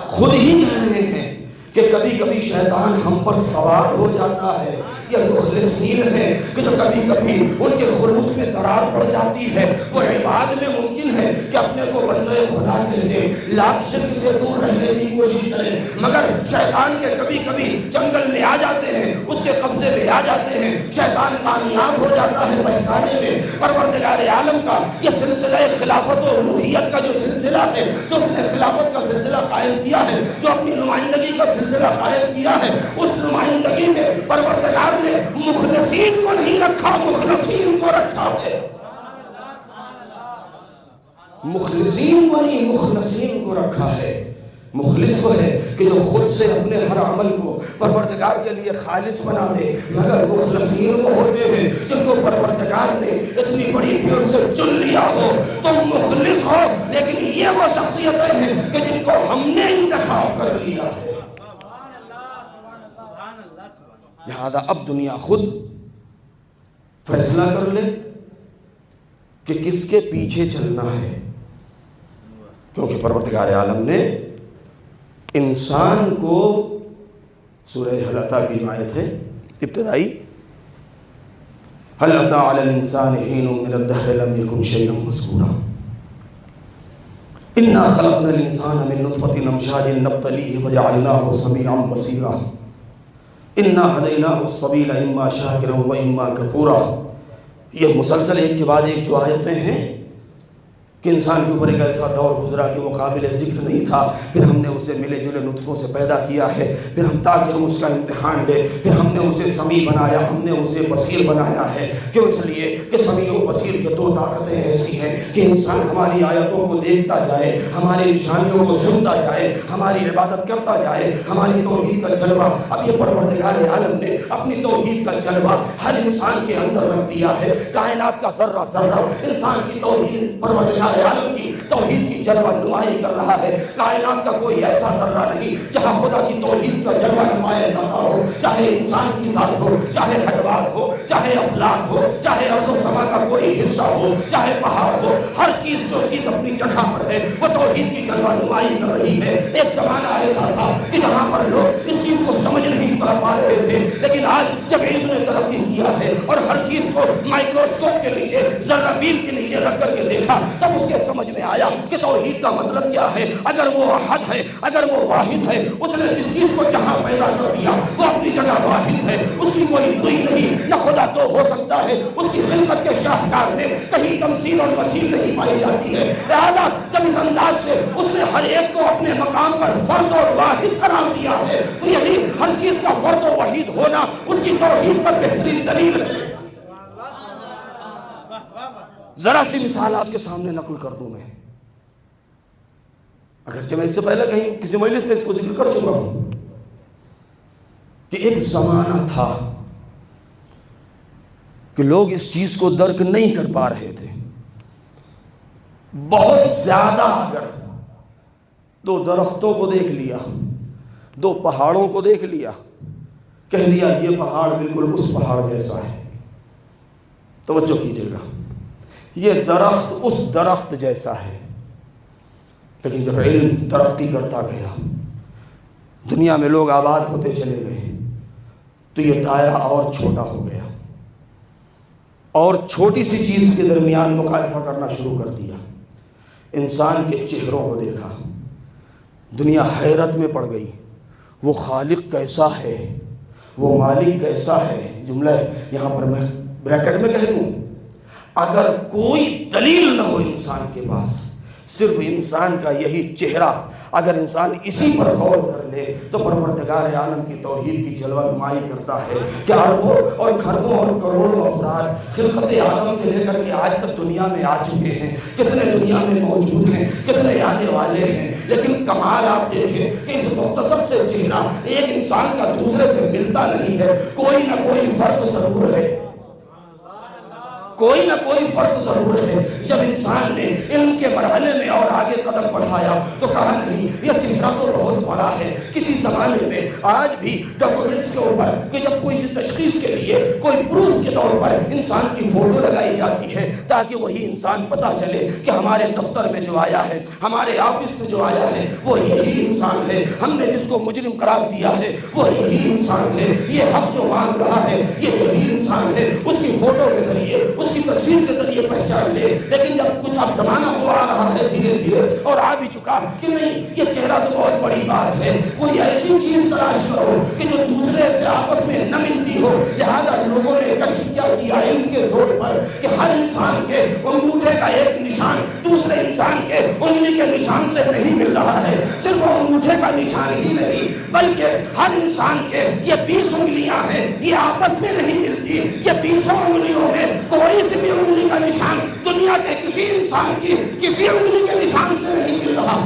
Speaker 1: خود ہی کہہ رہے ہیں کہ کبھی کبھی شیطان ہم پر سوار ہو جاتا ہے. یہ مخلصین ہیں کہ جو کبھی کبھی ان کے خلوص میں درار پڑ جاتی ہے. وہ عباد میں ممکن ہے کہ اپنے کو بندے خدا کہہ دیں، لاکھ شرک سے دور رہنے کی کوشش کریں، مگر شیطان کے کبھی کبھی جنگل میں آ جاتے ہیں، اس کے قبضے میں آ جاتے ہیں. شیطان کامیاب ہو جاتا ہے بہکانے میں. پروردگار عالم کا یہ سلسلہ خلافت و الوہیت کا جو سلسلہ ہے، جو اس نے خلافت کا سلسلہ قائم کیا ہے، جو اپنی نمائندگی کا سلسلہ قائم کیا ہے، اس نمائندگی میں پروردگار نے مخلصین کو نہیں رکھا، مخلصین کو رکھا ہے. مخلصین کو نہیں، مخلصین کو رکھا ہے. مخلص وہ ہے کہ جو خود سے اپنے ہر عمل کو پروردگار کے لیے خالص بنا دے. مگر مخلصین وہ ہوتے ہیں جن کو پروردگار نے اتنی بڑی بھیڑ سے چن لیا ہو. تم مخلص ہو، لیکن یہ وہ شخصیتیں ہیں کہ جن کو ہم نے انتخاب کر لیا ہے. لہذا اب دنیا خود فیصلہ کر لے کہ کس کے پیچھے چلنا ہے، کیونکہ پروردگار عالم نے انسان کو سورہ حل اتی کی آیت ہے ابتدائی، حل اتی علی الانسان حین من الدہر لم یکن شیئا مذکورا انا خلقنا الانسان من نطفۃ امشاج نبتلیہ فجعلناہ سمیعا بصیرا انا ہدیناہ السبیل اما شاکرا و اما کفورا. یہ مسلسل ایک کے بعد ایک جو آیتیں ہیں کہ انسان کے اوپر ایک ایسا دور گزرا کہ وہ قابل ذکر نہیں تھا، پھر ہم نے اسے ملے جلے نطفوں سے پیدا کیا ہے، پھر ہم تاکہ ہم اس کا امتحان لیں، پھر ہم نے اسے سمیع بنایا، ہم نے اسے بصیر بنایا ہے. کیوں؟ اس لیے کہ سمیع و بصیر کے دو طاقتیں ایسی ہیں کہ انسان ہماری آیتوں کو دیکھتا جائے، ہماری نشانیوں کو سنتا جائے، ہماری عبادت کرتا جائے، ہماری توحید کا جلوہ. اب یہ پروردگار عالم نے اپنی توحید کا جلوہ ہر انسان کے اندر رکھ دیا ہے. کائنات کا ذرہ ذرہ انسان کی توحید، پروردگار عالم کی توحید کی جلوہ نمائی کر رہا ہے. کائنات کا کوئی ایسا ذرہ نہیں جہاں خدا کی توحید کا جلوہ نمایا نہ ہو، چاہے انسان کی ذات ہو، چاہے حیوان ہو، چاہے افلاک ہو، چاہے ارض و سما کا کوئی حصہ ہو، چاہے پہاڑ ہو. ہر چیز جو چیز اپنی جگہ پر ہے وہ توحید کی جلوہ نمائی کر رہی ہے. ایک زمانہ ایسا تھا کہ جہاں پر لوگ اس چیز کو سمجھ نہیں پا رہے تھے، لیکن آج جب علم نے ترقی کیا ہے اور ہر چیز کو مائکروسکوپ کے نیچے، ذرہ بین کے نیچے رکھ کر کے دیکھا، تب اس کے سمجھ میں آیا کہ توحید کا مطلب کیا ہے. اگر وہ احد ہے، اگر وہ واحد ہے، اس نے جس چیز کو جہاں پیدا کر دیا وہ اپنی جگہ واحد ہے، اس کی کوئی دوئی نہیں، نہ خدا دو ہو سکتا ہے. اس کی خلقت کے شاہکار میں کہیں تمثیل اور مثیل نہیں پائی جاتی ہے. لہذا جب اس انداز سے اس نے ہر ایک کو اپنے مقام پر فرد اور واحد قرار دیا ہے، تو یہی ہر چیز کا فرد و واحد ہونا اس کی توحید پر بہترین دلیل ہے. ذرا سی مثال آپ کے سامنے نقل کر دوں میں، اگرچہ میں اس سے پہلے کہیں کسی مجلس میں اس کو ذکر کر چکا ہوں کہ ایک زمانہ تھا کہ لوگ اس چیز کو درک نہیں کر پا رہے تھے. بہت زیادہ اگر دو درختوں کو دیکھ لیا، دو پہاڑوں کو دیکھ لیا، کہہ دیا یہ پہاڑ بالکل اس پہاڑ جیسا ہے. توجہ کیجیے گا، یہ درخت اس درخت جیسا ہے. لیکن جب علم ترقی کرتا گیا، دنیا میں لوگ آباد ہوتے چلے گئے، تو یہ دائرہ اور چھوٹا ہو گیا اور چھوٹی سی چیز کے درمیان مقایسہ کرنا شروع کر دیا. انسان کے چہروں کو دیکھا، دنیا حیرت میں پڑ گئی. وہ خالق کیسا ہے، وہ مالک کیسا ہے. جملہ یہاں پر میں بریکٹ میں کہہ دوں، اگر کوئی دلیل نہ ہو انسان کے پاس، صرف انسان کا یہی چہرہ، اگر انسان اسی پر غور کر لے تو پروردگار عالم کی توحید کی جلوہ نمائی کرتا ہے کہ اربوں اور کھربوں اور کروڑوں افراد خلقت آدم سے لے کر کے آج تک دنیا میں آ چکے ہیں. کتنے دنیا میں موجود ہیں، کتنے آنے والے ہیں. لیکن کمال آپ دیکھیں کہ اس مختصر سے چہرہ ایک انسان کا دوسرے سے ملتا نہیں ہے. کوئی نہ کوئی فرق ضرور ہے، کوئی نہ کوئی فرق ضرور ہے. جب انسان نے علم کے مرحلے میں اور آگے قدم بڑھایا تو کہا نہیں یہ چہرہ تو بہت بڑا ہے. کسی زمانے میں آج بھی ڈاکومنٹس کے اوپر کہ جب کوئی تشخیص کے لیے کوئی پروف کے طور پر انسان کی فوٹو لگائی جاتی ہے تاکہ وہی انسان پتہ چلے کہ ہمارے دفتر میں جو آیا ہے، ہمارے آفس میں جو آیا ہے وہ یہی انسان ہے، ہم نے جس کو مجرم قرار دیا ہے وہ یہی انسان ہے، یہ حق جو مانگ رہا ہے یہ یہی انسان ہے. اس کی فوٹو کے ذریعے، اس کی تصویر کے ذریعے پہچان لے. لیکن جب کچھ اب زمانہ وہ آ رہا ہے دھیرے دھیرے اور آ بھی چکا کہ نہیں یہ چہرہ تو بہت بڑی بات ہے، کوئی ایسی چیز تلاش کرو کہ جو دوسرے سے آپس میں نہ ملتی ہو. لہذا لوگوں نے کشف کیا علم کے زور پر کہ ہر انسان کے انگوٹھے کا ایک نشان دوسرے انسان کے انگلی کے نشان سے نہیں مل رہا ہے. صرف وہ انگوٹھے کا نشان ہی نہیں بلکہ ہر انسان کے یہ 20 انگلیاں ہیں، یہ آپس میں نہیں ملتی. یہ 20 انگلیوں میں کوئی سی بھی انگلی کا نشان دنیا کے کسی انسان کی کسی انگلی کے نشان سے نہیں مل رہا.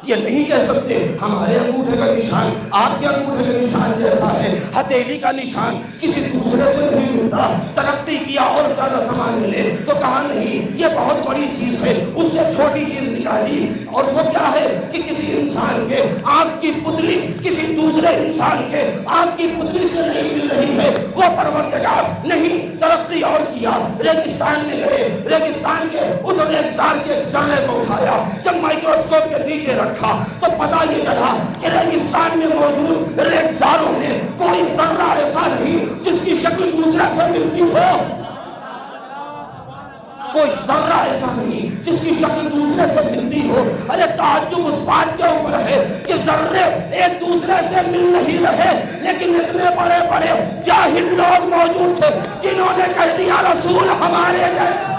Speaker 1: یہ نہیں کہہ سکتے ہمارے انگوٹھے کا نشان آپ کے انگوٹھے کے نشان جیسا ہے. ہتھیلی کا نشان کسی دوسرے سے نہیں ملتا. ترقی کیا اور زیادہ سامان ملے تو کہا نہیں یہ بہت بڑی چیز ہے. اس سے چھوٹی چیز نکالی اور وہ کیا ہے کہ کسی انسان کے آنکھ کی پتلی کسی دوسرے انسان کے آنکھ کی پتلی سے نہیں مل رہی ہے. وہ پروردگار نہیں. ترقی اور کیا، ریگستان میں گئے، ریگستان کے اس ریگزار کے ذرے کو اٹھایا، جب مائکروسکوپ کے نیچے رکھا تو پتہ یہ چلا کہ ریگستان میں موجود ریگزاروں میں کوئی ذرہ ایسا نہیں جس کی شکل دوسرے سے ملتی ہو. کوئی ذرہ ایسا نہیں جس کی شکل دوسرے سے ملتی ہو. ارے تعجب اس بات کے اوپر ہے کہ ذرے ایک دوسرے دوسرے سے مل نہیں رہے، لیکن اتنے بڑے بڑے جاہل لوگ موجود تھے جنہوں نے کہہ دیا رسول ہمارے جیسے۔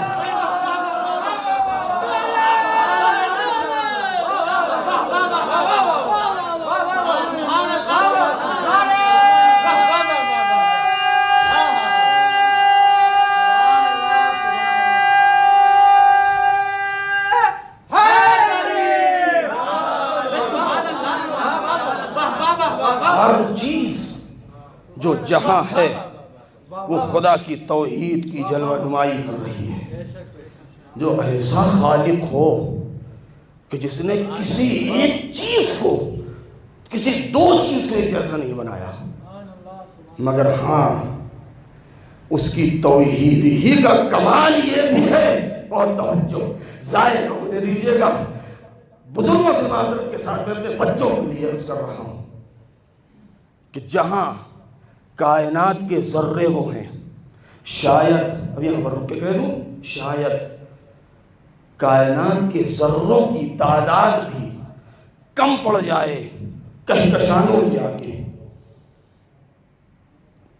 Speaker 1: ہر چیز جو جہاں ہے وہ خدا کی توحید کی جلوہ نمائی کر رہی ہے۔ جو ایسا خالق ہو کہ جس نے کسی ایک چیز کو، کسی دو چیز کو ایک جیسا نہیں بنایا، مگر ہاں اس کی توحید ہی کا کمال یہ بھی ہے، اور توجہ ضائع نہ ہونے دیجیے گا، بزرگوں سے معذرت کے ساتھ میں اپنے بچوں کے لیے عرض کر رہا ہوں کہ جہاں کائنات کے ذرے وہ ہیں، شاید اب یہاں پر رک کے کہہ دوں، شاید کائنات کے ذروں کی تعداد بھی کم پڑ جائے کہکشانوں کی آگے۔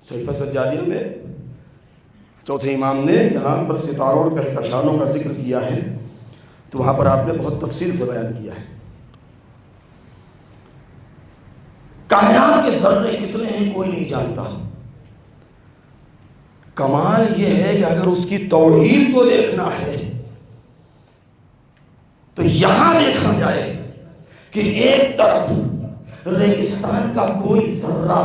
Speaker 1: صحیفہ سجادیہ میں چوتھے امام نے جہاں پر ستاروں اور کہکشانوں کا ذکر کیا ہے تو وہاں پر آپ نے بہت تفصیل سے بیان کیا ہے۔ کائنات کے ذرے کتنے ہیں کوئی نہیں جانتا، کمال یہ ہے کہ اگر اس کی توحید کو دیکھنا ہے تو یہاں دیکھا جائے کہ ایک طرف ریگستان کا کوئی ذرہ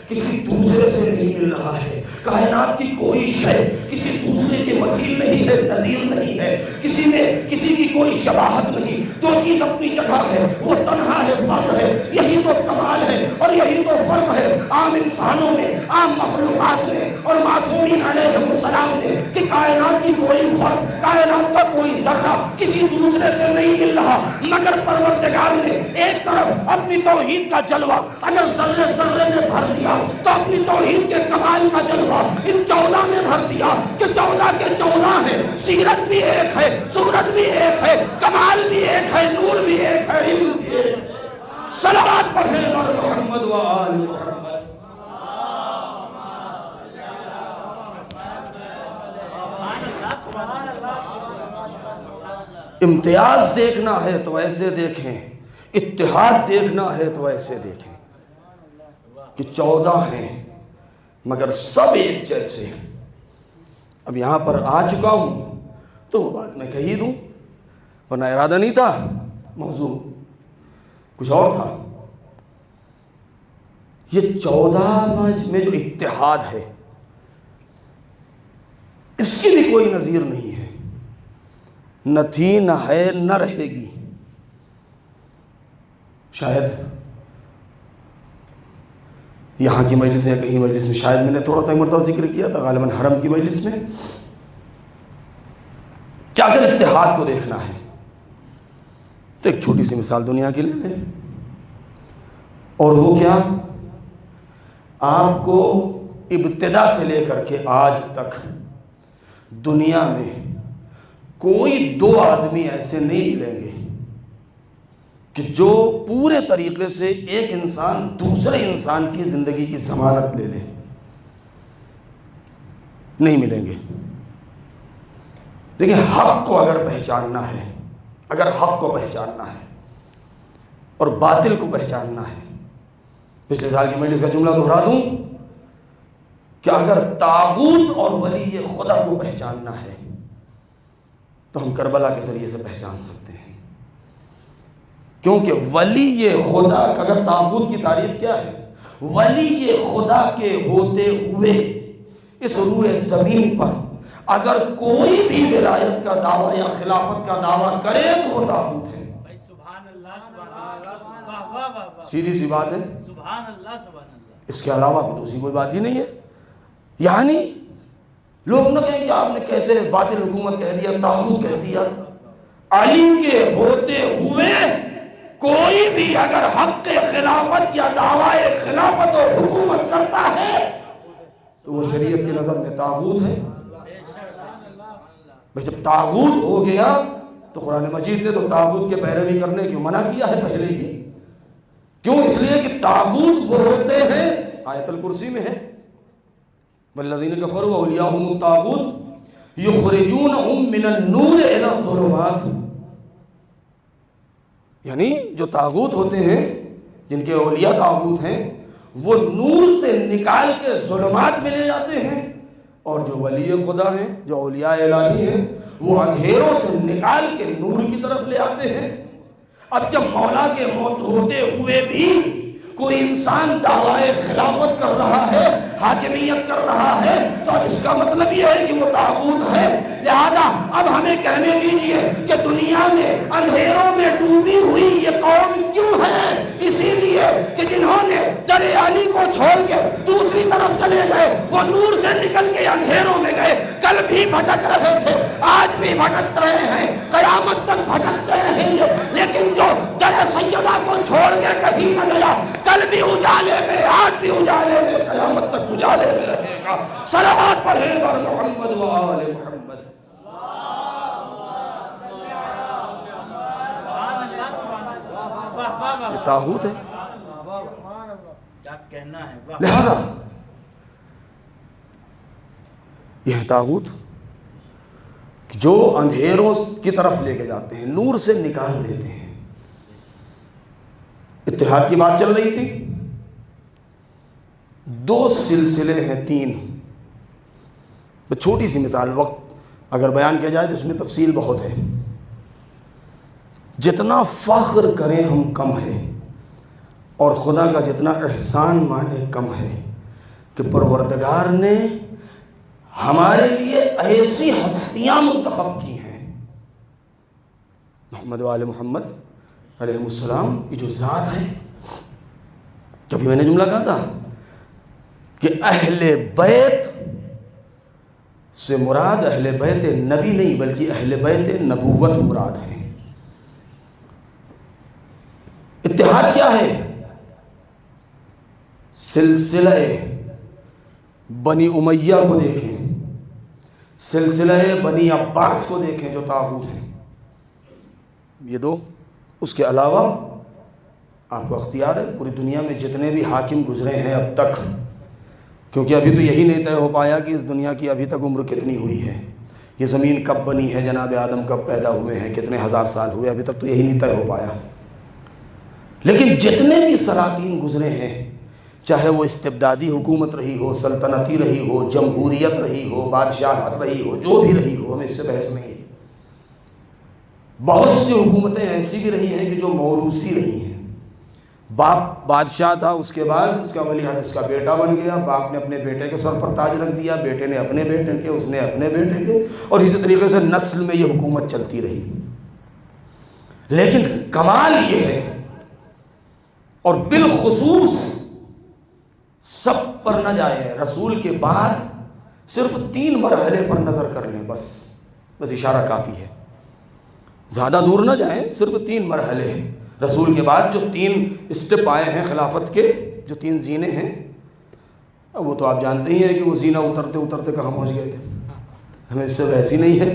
Speaker 1: کسی دوسرے سے نہیں مل رہا ہے، کائنات کی کوئی شے کسی دوسرے کے مثیل نہیں ہے، نظیر نہیں ہے، کسی میں کسی کی کوئی شباہت نہیں، جو چیز اپنی جگہ ہے وہ تنہا ہے، فرد ہے۔ یہی تو کمال ہے اور یہی تو فرق ہے عام انسانوں میں، عام مخلوقات میں اور معصومین علیہ السلام میں، کہ کائنات کی کوئی فرق، کائنات کا کوئی ذرہ کسی دوسرے سے نہیں مل رہا، مگر پروردگار نے ایک طرف اپنی توحید کا جلوہ اگر ذرے ذرے میں بھر دیا تو اپنی توحید کے کمال کا جلوہ ان 14 میں بھر دیا کہ 14 کے 14 ہے، سیرت بھی ایک ہے، صورت بھی ایک ہے، کمال بھی ایک ہے، نور بھی ایک ہے، علم بھی ایک ہے۔ صلوات پڑھیں اور محمد و آل محمد۔ امتیاز دیکھنا ہے تو ایسے دیکھیں، اتحاد دیکھنا ہے تو ایسے دیکھیں کہ 14 ہیں مگر سب ایک جیسے ہیں۔ اب یہاں پر آ چکا ہوں تو وہ بات میں کہی دوں، ورنہ ارادہ نہیں تھا، موضوع کچھ اور تھا۔ یہ 14 میں جو اتحاد ہے اس کی بھی کوئی نظیر نہیں ہے، نہ تھی نہ ہے نہ رہے گی۔ شاید یہاں کی مجلس میں یا کہیں مجلس میں، شاید میں نے تھوڑا سا مرتبہ ذکر کیا تھا، غالباً حرم کی مجلس میں، کہ اگر اتحاد کو دیکھنا ہے تو ایک چھوٹی سی مثال دنیا کی لے لیں، اور وہ کیا، آپ کو ابتدا سے لے کر کے آج تک دنیا میں کوئی 2 آدمی ایسے نہیں ملیں گے کہ جو پورے طریقے سے ایک انسان دوسرے انسان کی زندگی کی ضمانت لے لے، نہیں ملیں گے۔ دیکھیں، حق کو اگر پہچاننا ہے، اگر حق کو پہچاننا ہے اور باطل کو پہچاننا ہے، پچھلے سال کی مجلس کا جملہ دہرا دوں کہ اگر طاغوت اور ولی خدا کو پہچاننا ہے تو ہم کربلا کے ذریعے سے پہچان سکتے ہیں، کیونکہ ولی خدا، اگر طاغوت کی تعریف کیا ہے، ولی خدا کے ہوتے ہوئے اس روئے زمین پر اگر کوئی بھی ولایت کا دعویٰ یا خلافت کا دعویٰ کرے تو وہ طاغوت ہے۔ سیدھی سی بات ہے، اس کے علاوہ دوسری کوئی بات ہی نہیں ہے۔ یعنی لوگ نہ کہیں کہ آپ نے کیسے باطل حکومت کہہ دیا، طاغوت کہہ دیا۔ علی کے ہوتے ہوئے کوئی بھی اگر حق خلافت یا دعویٰ خلافت اور حکومت کرتا ہے تو وہ شریعت کی نظر میں طاغوت ہے۔ بھئی جب طاغوت ہو گیا تو قرآن مجید نے تو طاغوت کے پیروی کرنے کی منع کیا ہے پہلے ہی، کیوں؟ اس لیے کہ طاغوت وہ ہوتے ہیں، آیت الکرسی میں ہے والذین کفروا اولیاءہم الطاغوت یخرجونہم من النور الی الظلمات، یعنی جو طاغوت ہوتے ہیں، جن کے اولیاء طاغوت ہیں، وہ نور سے نکال کے ظلمات میں لے جاتے ہیں، اور جو ولی خدا ہیں، جو اولیاء الہی ہیں، وہ اندھیروں سے نکال کے نور کی طرف لے آتے ہیں۔ اب جب مولا کے موت ہوتے ہوئے بھی کوئی انسان دعویٰ خلافت کر رہا ہے، حاکمیت کر رہا ہے، تو اب اس کا مطلب یہ ہے کہ وہ طاغوت ہے۔ لہذا اب ہمیں کہنے دیجئے کہ دنیا میں اندھیروں میں ڈوبی ہوئی یہ قوم کیوں ہے؟ اسی لیے کہ جنہوں نے در علی کو چھوڑ کے دوسری طرف چلے گئے، وہ نور سے نکل کے اندھیروں میں گئے، کل بھی بھٹک رہے تھے، آج بھی بھٹک رہے ہیں، قیامت تک بھٹکتے رہیں گے، لیکن جو در سیدہ کو چھوڑ کے کہیں نہ گیا، کل بھی اجالے میں، آج بھی اجالے میں، قیامت تک اجالے میں رہے گا۔ صلوات پڑھیں بر محمد و آل محمد۔ یہ طاغوت ہے، لہذا یہ ہے طاغوت جو اندھیروں کی طرف لے کے جاتے ہیں، نور سے نکال دیتے ہیں۔ اتحاد کی بات چل رہی تھی، دو سلسلے ہیں، تین، چھوٹی سی مثال، وقت اگر بیان کیا جائے تو اس میں تفصیل بہت ہے۔ جتنا فخر کریں ہم کم ہے، اور خدا کا جتنا احسان مانے کم ہے کہ پروردگار نے ہمارے لیے ایسی ہستیاں منتخب کی ہیں، محمد و آل محمد علیہ السلام کی جو ذات ہے۔ کبھی میں نے جملہ کہا تھا کہ اہل بیت سے مراد اہل بیت نبی نہیں بلکہ اہل بیت نبوت مراد ہے۔ اتحاد کیا ہے؟ سلسلہ بنی امیہ کو دیکھیں، سلسلہ بنی عباس کو دیکھیں جو طاغوت ہیں، یہ دو۔ اس کے علاوہ آپ کو اختیار ہے پوری دنیا میں جتنے بھی حاکم گزرے ہیں اب تک، کیونکہ ابھی تو یہی نہیں طے ہو پایا کہ اس دنیا کی ابھی تک عمر کتنی ہوئی ہے، یہ زمین کب بنی ہے، جناب آدم کب پیدا ہوئے ہیں، کتنے ہزار سال ہوئے، ابھی تک تو یہی نہیں طے ہو پایا۔ لیکن جتنے بھی سلاطین گزرے ہیں، چاہے وہ استبدادی حکومت رہی ہو، سلطنتی رہی ہو، جمہوریت رہی ہو، بادشاہت رہی ہو، جو بھی رہی ہو، ہمیں اس سے بحث نہیں ہے۔ بہت سی حکومتیں ایسی بھی رہی ہیں کہ جو موروثی رہی ہیں، باپ بادشاہ تھا، اس کے بعد اس کا ولی عہد اس کا بیٹا بن گیا، باپ نے اپنے بیٹے کے سر پر تاج رکھ دیا، بیٹے نے اپنے بیٹے کے، اس نے اپنے بیٹے کے، اور اسی طریقے سے نسل میں یہ حکومت چلتی رہی۔ لیکن کمال یہ ہے، اور بالخصوص سب پر نہ جائے، رسول کے بعد صرف 3 مرحلے پر نظر کر لیں، بس اشارہ کافی ہے، زیادہ دور نہ جائیں، صرف 3 مرحلے ہیں رسول کے بعد، جو 3 اسٹیپ آئے ہیں خلافت کے، جو 3 زینے ہیں۔ اب وہ تو آپ جانتے ہی ہیں کہ وہ زینہ اترتے اترتے کہاں پہنچ گئے تھے، ہمیں اس سے ویسی نہیں ہے۔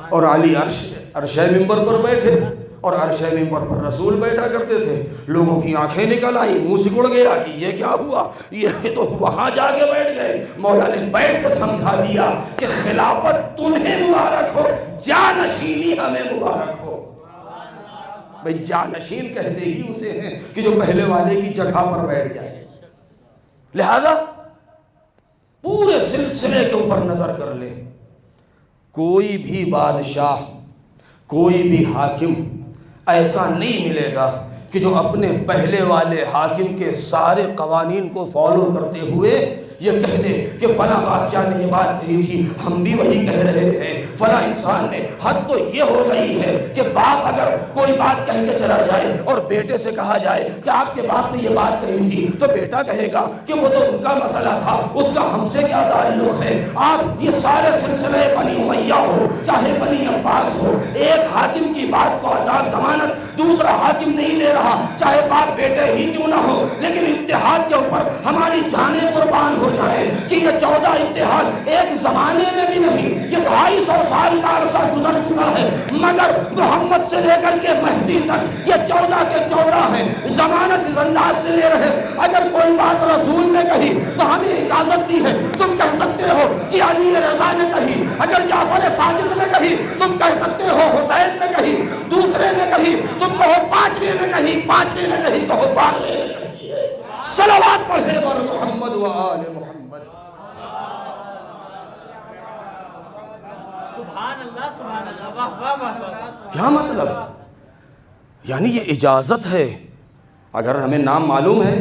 Speaker 1: اور علی عرش منبر پر بیٹھے، اور عرش منبر پر رسول بیٹھا کرتے تھے، لوگوں کی آنکھیں نکل آئی، منہ سکڑ گیا کہ یہ کیا ہوا، یہ تو وہاں جا کے بیٹھ گئے۔ مولا نے بیٹھ کے سمجھا دیا کہ خلافت تمہیں مبارک ہو، جانشینی ہمیں مبارک ہو۔ بھئی جانشین کہتے ہی اسے ہیں کہ جو پہلے والے کی جگہ پر بیٹھ جائے۔ لہذا پورے سلسلے کے اوپر نظر کر لیں، کوئی بھی بادشاہ، کوئی بھی حاکم ایسا نہیں ملے گا کہ جو اپنے پہلے والے حاکم کے سارے قوانین کو فالو کرتے ہوئے یہ کہہ دے کہ فلاں بادشاہ نے یہ بات کہی تھی، ہم بھی وہی کہہ رہے ہیں، فلاں انسان نے۔ حد تو یہ ہو گئی ہے کہ باپ اگر کوئی بات کہہ کے چلا جائے اور بیٹے سے کہا جائے کہ آپ کے باپ نے یہ بات کہی تھی، تو بیٹا کہے گا کہ وہ تو ان کا مسئلہ تھا، اس کا ہم سے کیا تعلق ہے۔ آپ یہ سارے سلسلے بنی امیہ ہو چاہے بنی عباس ہو، ایک حاکم کی بات کو آزاد ضمانت دوسرا حاکم نہیں لے رہا، چاہے باپ بیٹے ہی کیوں نہ ہو، لیکن اتحاد کے اوپر ہماری جانیں قربان ہو جائے کہ یہ 14 اتحاد ایک زمانے میں بھی نہیں، یہ 250 سال کا عرصہ گزر چکا ہے، مگر محمد سے لے کر کے مہدی تک یہ 14 کے 14 ہیں، ضمانت اس انداز سے لے رہے۔ اگر کوئی بات رسول نے کہی تو ہمیں اجازت دی ہے، تم کہہ سکتے ہو کہ علی رضا نے کہی، اگر جعفر صادق نے کہی تم کہہ سکتے ہو حسین نے کہی، دوسرے نے کہی تم کہو پانچویں نے کہی، پانچویں نے کہی کہو بارہویں نے کہی۔ صلوات پڑھے بر محمد و آل محمد۔
Speaker 2: سبحان اللہ سبحان اللہ، واہ واہ واہ۔
Speaker 1: کیا مطلب؟ یعنی یہ اجازت ہے، اگر ہمیں نام معلوم ہے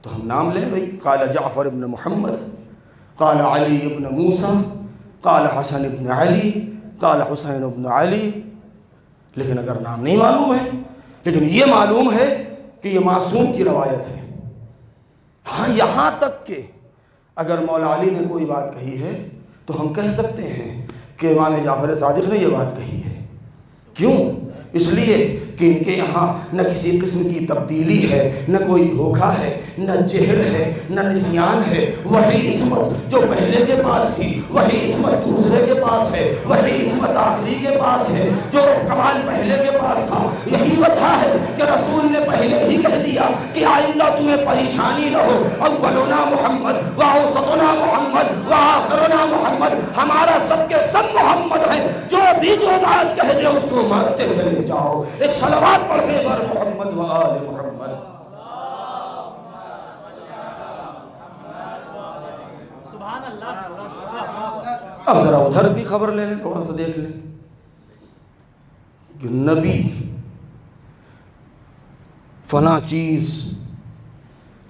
Speaker 1: تو ہم نام لیں بھئی، قال جعفر ابن محمد، قال علی ابن موسیٰ، قال حسن ابن علی، قال حسین ابن علی۔ لیکن اگر نام نہیں معلوم ہے، لیکن یہ معلوم ہے کہ یہ معصوم کی روایت ہے، ہاں یہاں تک کہ اگر مولا علی نے کوئی بات کہی ہے تو ہم کہہ سکتے ہیں کہ امام جعفر صادق نے یہ بات کہی ہے۔ کیوں؟ اس لیے کہ ان کے یہاں نہ کسی قسم کی تبدیلی ہے، نہ کوئی دھوکہ ہے، نہ جہل ہے، نہ نسیان ہے۔ وہی عصمت جو پہلے کے پاس تھی، وہی عصمت دوسرے کے پاس ہے، وہی عصمت آخری کے پاس ہے جو کمال پہلے کے پاس تھا۔ یہی وجہ ہے کہ رسول نے پہلے ہی کہہ دیا کہ آئندہ تمہیں پریشانی نہ ہو، اولنا محمد واوسطنا محمد وآخرنا محمد، ہمارا سب کے سب محمد ہے، جو بھی جو بات کہہ دے اس کو مانتے چلے جاؤ۔ ایک صلوات پڑھے بر محمد و آل محمد۔
Speaker 2: سبحان اللہ سبحان اللہ۔
Speaker 1: اب ذرا ادھر بھی خبر لے لیں، تھوڑا سا دیکھ لیں کہ نبی فلاں چیز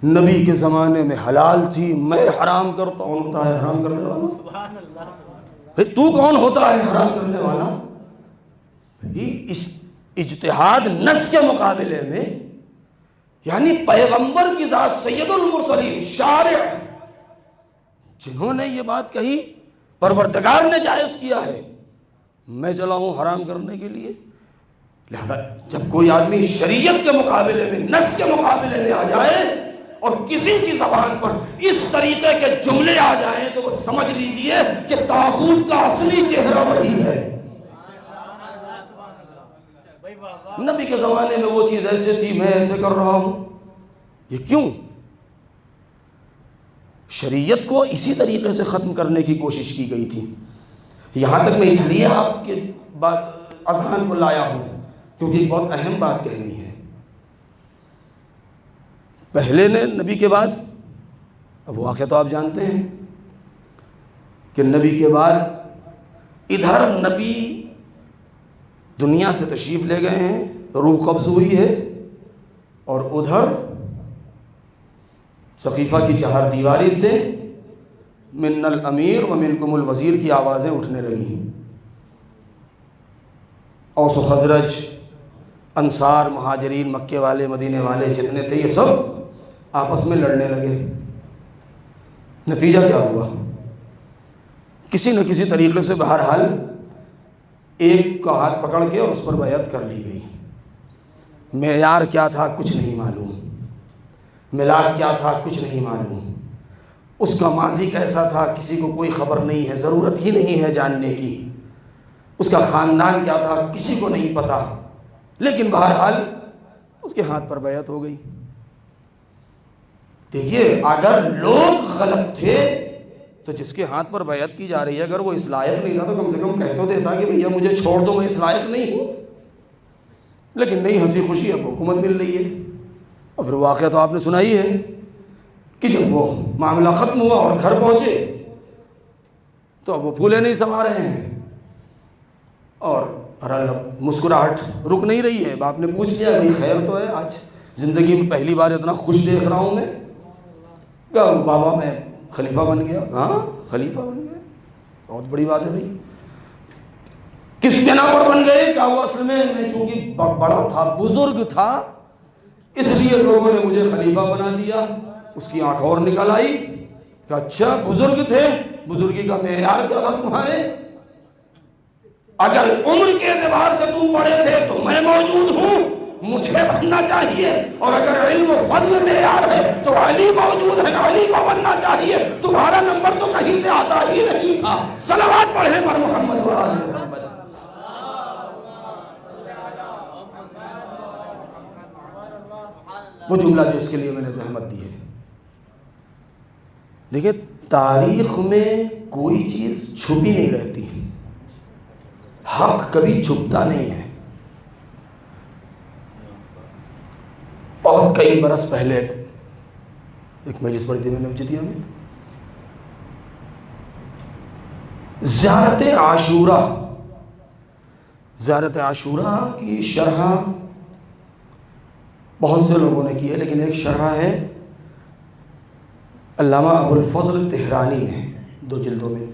Speaker 1: نبی کے زمانے میں حلال تھی، میں حرام کرتا ہوں، ہوتا ہے حرام کرنے والا؟
Speaker 2: سبحان اللہ۔
Speaker 1: بھئی تو کون ہوتا ہے حرام کرنے والا؟ اس اجتہاد نص کے مقابلے میں، یعنی پیغمبر کی ذات سید المرسلین شارع جنہوں نے یہ بات کہی، پروردگار نے جائز کیا ہے، میں چلا ہوں حرام کرنے کے لیے۔ لہذا جب کوئی آدمی شریعت کے مقابلے میں، نص کے مقابلے میں آ جائے اور کسی کی زبان پر اس طریقے کے جملے آ جائیں تو وہ سمجھ لیجئے کہ طاغوت کا اصلی چہرہ وہی ہے۔ نبی کے زمانے میں وہ چیز ایسے تھی، میں ایسے کر رہا ہوں، یہ کیوں؟ شریعت کو اسی طریقے سے ختم کرنے کی کوشش کی گئی تھی۔ یہاں تک میں اس لیے آپ کے اذہان کو لایا ہوں کیونکہ ایک بہت اہم بات کہنی ہے۔ پہلے نے نبی کے بعد، اب واقعہ تو آپ جانتے ہیں کہ نبی کے بعد ادھر نبی دنیا سے تشریف لے گئے ہیں، روح قبض ہوئی ہے، اور ادھر سقیفہ کی چہار دیواری سے من الامیر و منکم الوزیر کی آوازیں اٹھنے لگیں۔ اوس و خزرج، انصار، مہاجرین، مکے والے، مدینے والے جتنے تھے یہ سب آپس میں لڑنے لگے۔ نتیجہ کیا ہوا؟ کسی نہ کسی طریقے سے بہرحال ایک کا ہاتھ پکڑ کے اور اس پر بیعت کر لی گئی۔ معیار کیا تھا کچھ نہیں معلوم، ملاک کیا تھا کچھ نہیں معلوم، اس کا ماضی کیسا تھا کسی کو کوئی خبر نہیں ہے، ضرورت ہی نہیں ہے جاننے کی، اس کا خاندان کیا تھا کسی کو نہیں پتا، لیکن بہرحال اس کے ہاتھ پر بیعت ہو گئی۔ دیکھیے اگر لوگ غلط تھے تو جس کے ہاتھ پر بیعت کی جا رہی ہے اگر وہ اس لائق نہیں تھا تو کم سے کم کہہ تو دیتا کہ بھیا مجھے چھوڑ دو، میں اس لائق نہیں ہوں۔ لیکن نہیں، ہنسی خوشی اب حکومت مل رہی ہے۔ اور پھر واقعہ تو آپ نے سنا ہی ہے کہ جب وہ معاملہ ختم ہوا اور گھر پہنچے تو اب وہ پھولے نہیں سما رہے ہیں، اور مسکراہٹ رک نہیں رہی ہے۔ باپ نے پوچھ لیا بھائی خیر تو ہے، آج زندگی میں پہلی بار اتنا خوش دیکھ رہا ہوں میں۔ کہا بابا میں خلیفہ بن گیا۔ ہاں خلیفہ بن گیا، بہت بڑی بات ہے بھائی۔ کس بنا پر بن گئے؟ کہا وہ اصل میں چونکہ بڑا تھا، بزرگ تھا، اس لیے لوگوں نے مجھے خلیفہ بنا دیا۔ اس کی آنکھ اور نکل آئی کہ اچھا بزرگ تھے، بزرگی کا معیار کیا تھا تمہارے؟ اگر عمر کے اعتبار سے تم بڑے تھے تو میں موجود ہوں، مجھے بننا چاہیے، اور اگر علم و فضل معیار ہے تو علی موجود ہے، علی کو بننا چاہیے، تمہارا نمبر تو کہیں سے آتا ہی نہیں تھا۔ صلوات پڑھیں بر محمد و آل محمد۔ وہ جملہ جو اس کے لیے میں نے زحمت دی ہے۔ دیکھیں تاریخ میں کوئی چیز چھپی نہیں رہتی، حق کبھی چھپتا نہیں ہے۔ بہت کئی برس پہلے ایک مجلس پڑھی تھی میں نے اجتیہ میں، زیارت عاشورہ کی شرح بہت سے لوگوں نے کی ہے، لیکن ایک شرح ہے علامہ ابو الفضل تہرانی نے 2 جلدوں میں،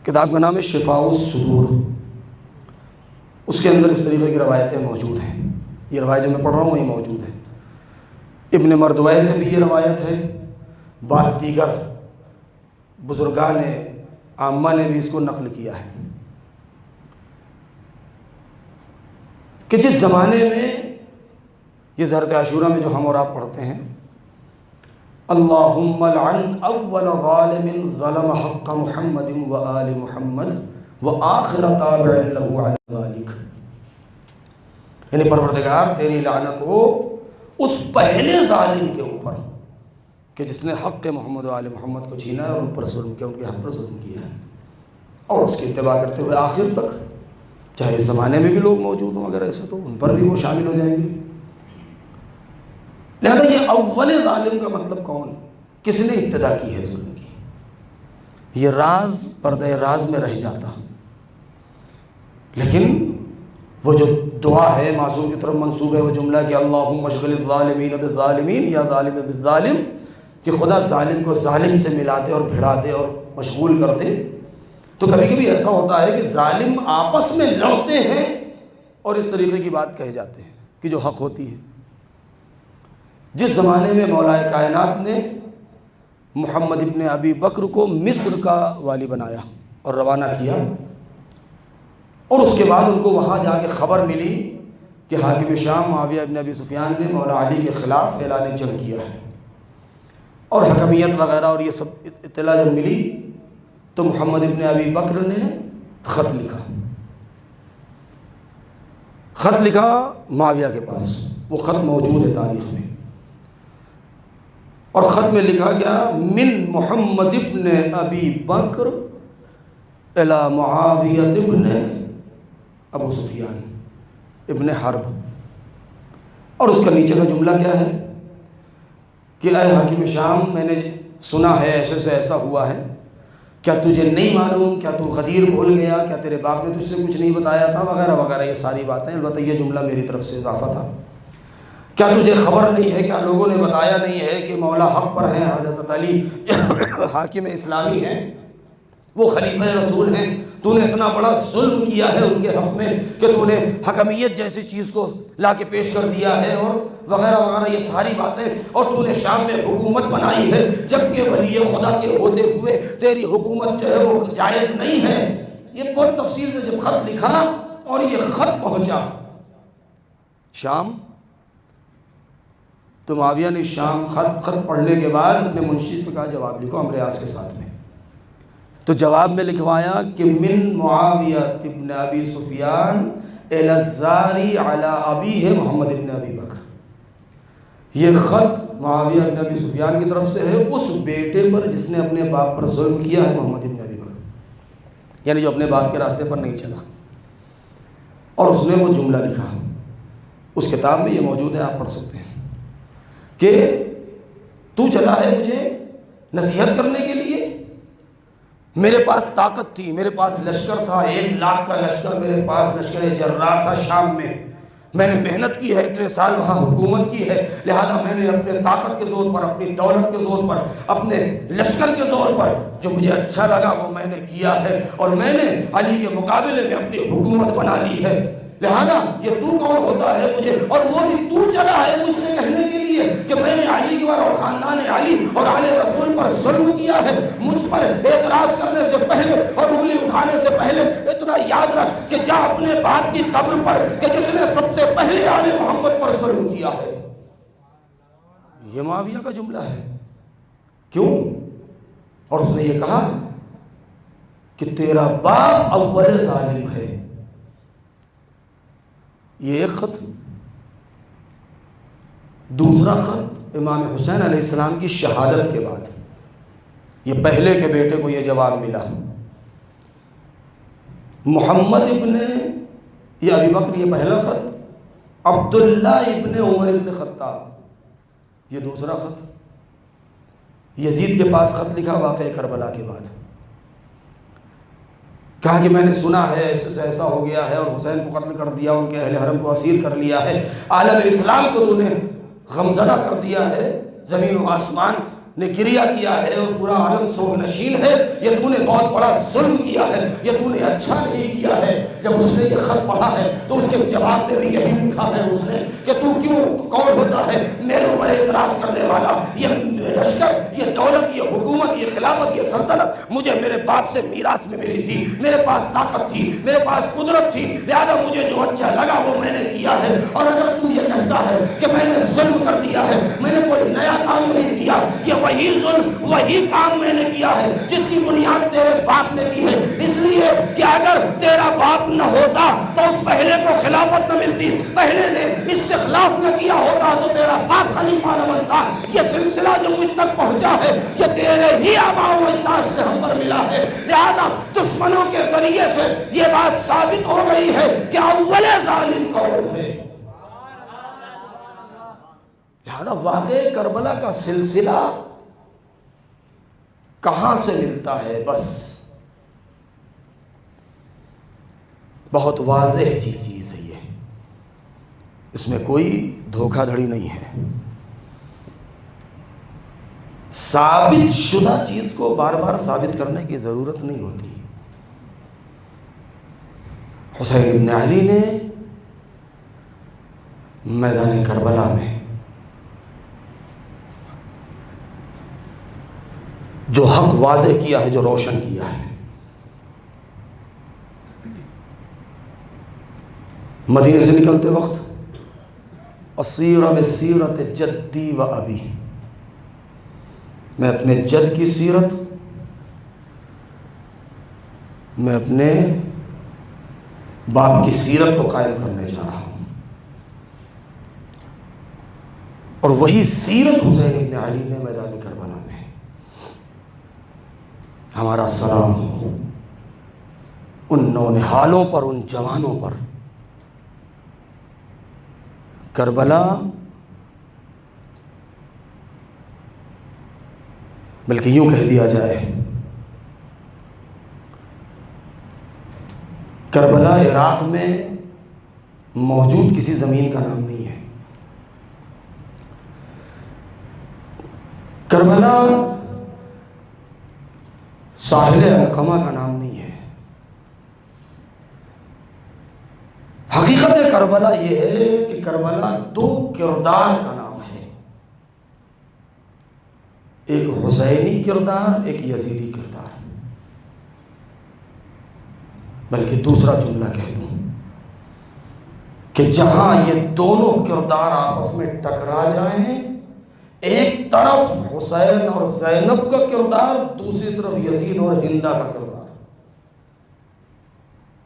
Speaker 1: کتاب کا نام ہے شفاء الصدور۔ اس کے اندر اس طریقے کی روایتیں موجود ہیں، یہ روایت جو میں پڑھ رہا ہوں وہی موجود ہے۔ ابن مردویہ سے بھی یہ روایت ہے، بعض دیگر بزرگان عامہ نے بھی اس کو نقل کیا ہے کہ جس زمانے میں یہ زیارت عاشورہ میں جو ہم اور آپ پڑھتے ہیں، اللہم لعن اول ظالم ظلم حق محمد و آل محمد و آخر تابع له علی ذلک، یعنی پروردگار تیری لعنت ہو اس پہلے ظالم کے اوپر کہ جس نے حق محمد و آل محمد کو چھینا ہے اور ان پر ظلم کیا، ان کے حق پر ظلم کیا ہے، اور اس کی اتباع کرتے ہوئے آخر تک، چاہے اس زمانے میں بھی لوگ موجود ہوں اگر ایسا تو ان پر بھی وہ شامل ہو جائیں گے۔ لہذا یہ اول ظالم کا مطلب کون، کس نے ابتدا کی ہے ظلم کی، یہ راز پردہ راز میں رہ جاتا، لیکن وہ جو دعا ہے معصوم کی طرف منسوب ہے، وہ جملہ کہ اللہم اشغل الظالمین بالظالمین یا ظالم بالظالم، کہ خدا ظالم کو ظالم سے ملا دے اور بھڑا دے اور مشغول کر دے۔ تو کبھی کبھی ایسا ہوتا ہے کہ ظالم آپس میں لڑتے ہیں اور اس طریقے کی بات کہے جاتے ہیں کہ جو حق ہوتی ہے۔ جس زمانے میں مولا کائنات نے محمد ابن ابی بکر کو مصر کا والی بنایا اور روانہ کیا، اور اس کے بعد ان کو وہاں جا کے خبر ملی کہ حاکم شام معاویہ ابن ابی سفیان نے مولا علی کے خلاف اعلان جنگ کیا ہے، اور حکمیت وغیرہ اور یہ سب اطلاع جب ملی تو محمد ابن ابی بکر نے خط لکھا معاویہ کے پاس، وہ خط موجود ہے تاریخ میں، اور خط میں لکھا گیا من محمد ابن ابی بکر الی معاویہ ابن ابو سفیان ابن حرب، اور اس کا نیچے کا جملہ کیا ہے کہ اے حاکم شام، میں نے سنا ہے ایسے سے ایسا ہوا ہے، کیا تجھے نہیں معلوم، کیا تو غدیر بھول گیا، کیا تیرے باپ نے تجھ سے کچھ نہیں بتایا تھا، وغیرہ وغیرہ یہ ساری باتیں۔ البتہ یہ جملہ میری طرف سے اضافہ تھا، کیا تجھے خبر نہیں ہے، کیا لوگوں نے بتایا نہیں ہے کہ مولا حق پر ہیں، حضرت علی حاکم اسلامی ہیں، وہ خلیفہ رسول ہیں، تو نے اتنا بڑا ظلم کیا ہے ان کے حق میں کہ تو نے حکمیت جیسی چیز کو لا کے پیش کر دیا ہے، اور وغیرہ وغیرہ یہ ساری باتیں، اور تو نے شام میں حکومت بنائی ہے جبکہ ولی خدا کے ہوتے ہوئے تیری حکومت جو ہے وہ جائز نہیں ہے۔ یہ بہت تفصیل سے جب خط لکھا اور یہ خط پہنچا شام، تو معاویہ نے شام خط پڑھنے کے بعد اپنے منشی سے کہا جواب لکھو امر اعاص کے ساتھ میں، تو جواب میں لکھوایا کہ من معاویہ ابن ابی سفیان الی الزاری علی ابیہ محمد ابن ابی بکر، یہ خط معاویہ ابن ابی سفیان کی طرف سے ہے اس بیٹے پر جس نے اپنے باپ پر ظلم کیا ہے، محمد ابن ابی بکر، یعنی جو اپنے باپ کے راستے پر نہیں چلا، اور اس نے وہ جملہ لکھا، اس کتاب میں یہ موجود ہے، آپ پڑھ سکتے ہیں کہ تو چلا ہے مجھے نصیحت کرنے کے لیے، میرے پاس طاقت تھی، میرے پاس لشکر تھا، 1 لاکھ کا لشکر میرے پاس، لشکر جرار تھا شام میں نے محنت کی ہے، اتنے سال وہاں حکومت کی ہے، لہذا میں نے اپنے طاقت کے زور پر، اپنی دولت کے زور پر، اپنے لشکر کے زور پر جو مجھے اچھا لگا وہ میں نے کیا ہے، اور میں نے علی کے مقابلے میں اپنی حکومت بنا لی ہے، لہذا یہ تو کون ہوتا ہے مجھے، اور وہ بھی تو چلا ہے مجھ سے کہنے کے لیے کہ میں نے علی اور خاندان علی اور آل رسول پر ظلم کیا کیا ہے؟ مجھ پر اعتراض کرنے سے پہلے اور انگلی اٹھانے سے پہلے اتنا یاد رکھ کہ جا اپنے باپ کی قبر پر کہ جس نے سب سے پہلے آل محمد پر ظلم کیا ہے. یہ معاویہ کا جملہ ہے. کیوں؟ اور اس نے یہ کہا کہ تیرا باپ اول ظالم ہے. یہ ایک خط. دوسرا خط امام حسین علیہ السلام کی شہادت کے بعد، یہ پہلے کے بیٹے کو یہ جواب ملا. محمد ابن یہ ابی بکر یہ پہلا خط، عبداللہ ابن عمر ابن خطاب یہ دوسرا خط. یزید کے پاس خط لکھا واقعہ کربلا کے بعد. کہا کہ میں نے سنا ہے ایسے سے ایسا ہو گیا ہے اور حسین کو قتل کر دیا، ان کے اہل حرم کو اسیر کر لیا ہے، عالم اسلام کو تو نے غمزدہ کر دیا ہے، زمین و آسمان نے گریہ کیا ہے اور پورا عالم سوگ نشین ہے. یہ تو نے بہت بڑا ظلم کیا ہے، یہ تو نے اچھا نہیں کیا ہے. جب اس نے یہ خط پڑھا ہے تو اس کے جواب میں بھی یہی لکھا ہے اس نے کہ تو کیوں کون ہوتا ہے میرے اوپر اعتراض کرنے والا؟ یہ لشکر، یہ دولت، یہ حکومت، یہ خلافت، یہ سلطنت مجھے میرے باپ سے میراث میں ملی تھی. میرے پاس طاقت تھی، میرے پاس قدرت تھی، لہذا مجھے جو اچھا لگا وہ میں نے کیا ہے. اور اگر تو یہ کہتا ہے کہ میں نے ظلم کر دیا ہے، میں نے کوئی نیا کام نہیں کیا، یہ وہی ظلم وہی کام میں نے کیا ہے جس کی بنیاد تیرے باپ نے کی ہے. اس لیے کہ اگر تیرا باپ نہ ہوتا تو اس پہلے کو خلافت نہ ملتی، پہلے نے استخلاف نہ کیا ہوتا تو تیرا باپ خلیفہ نہ بنتا. یہ سلسلہ جو مجھ تک پہنچا ہے یہ تیرے ہی آباء و اجداد سے ہم پر ملا ہے. لہذا دشمنوں کے ذریعے سے یہ بات ثابت ہو گئی ہے کہ اول ظالم کون ہے. لہذا واقع کربلا کا سلسلہ کہاں سے ملتا ہے؟ بس بہت واضح چیز ہے یہ، اس میں کوئی دھوکہ دھڑی نہیں ہے. ثابت شدہ چیز کو بار بار ثابت کرنے کی ضرورت نہیں ہوتی. حسین ابن علی نے میدان کربلا میں جو حق واضح کیا ہے، جو روشن کیا ہے، مدینے سے نکلتے وقت اسیر بسیرت جدی و ابی، میں اپنے جد کی سیرت، میں اپنے باپ کی سیرت کو قائم کرنے جا رہا ہوں. اور وہی سیرت حسین ابن علی نے میدان کربلا میں. ہمارا سلام ہو ان نونہالوں پر، ان جوانوں پر. کربلا بلکہ یوں کہہ دیا جائے، کربلا عراق میں موجود کسی زمین کا نام نہیں ہے. کربلا ساحل علقمہ کا نام نہیں ہے. حقیقت کربلا یہ ہے کہ کربلا دو کردار کا نام ہے، ایک حسینی کردار، ایک یزیدی کردار. بلکہ دوسرا جملہ کہہ دوں کہ جہاں یہ دونوں کردار آپس میں ٹکرا جائیں، ایک طرف حسین اور زینب کا کردار، دوسری طرف یزید اور ہندہ کا کردار.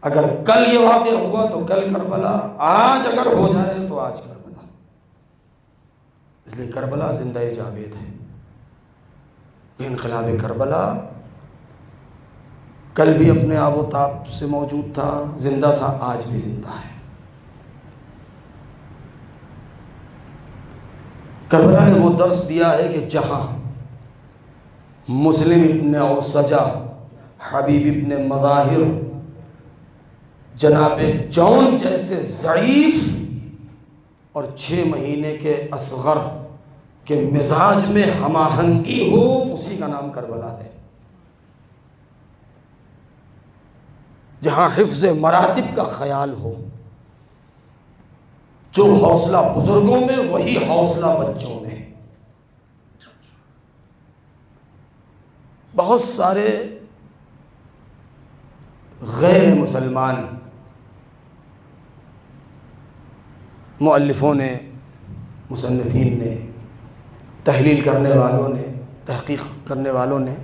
Speaker 1: اگر کل یہ واقعہ ہوا تو کل کربلا، آج اگر ہو جائے تو آج کربلا. اس لیے کربلا زندہ جاوید ہے. انقلاب کربلا کل بھی اپنے آب و تاب سے موجود تھا، زندہ تھا، آج بھی زندہ ہے. کربلا نے وہ درس دیا ہے کہ جہاں مسلم ابن اوسجہ، حبیب ابن مظاہر، جناب جون جیسے ضعیف اور 6 مہینے کے اصغر کے مزاج میں ہم آہنگی ہو، اسی کا نام کربلا ہے. جہاں حفظ مراتب کا خیال ہو، جو حوصلہ بزرگوں میں وہی حوصلہ بچوں میں. بہت سارے غیر مسلمان مؤلفوں نے، مصنفین نے، تحلیل کرنے والوں نے، تحقیق کرنے والوں نے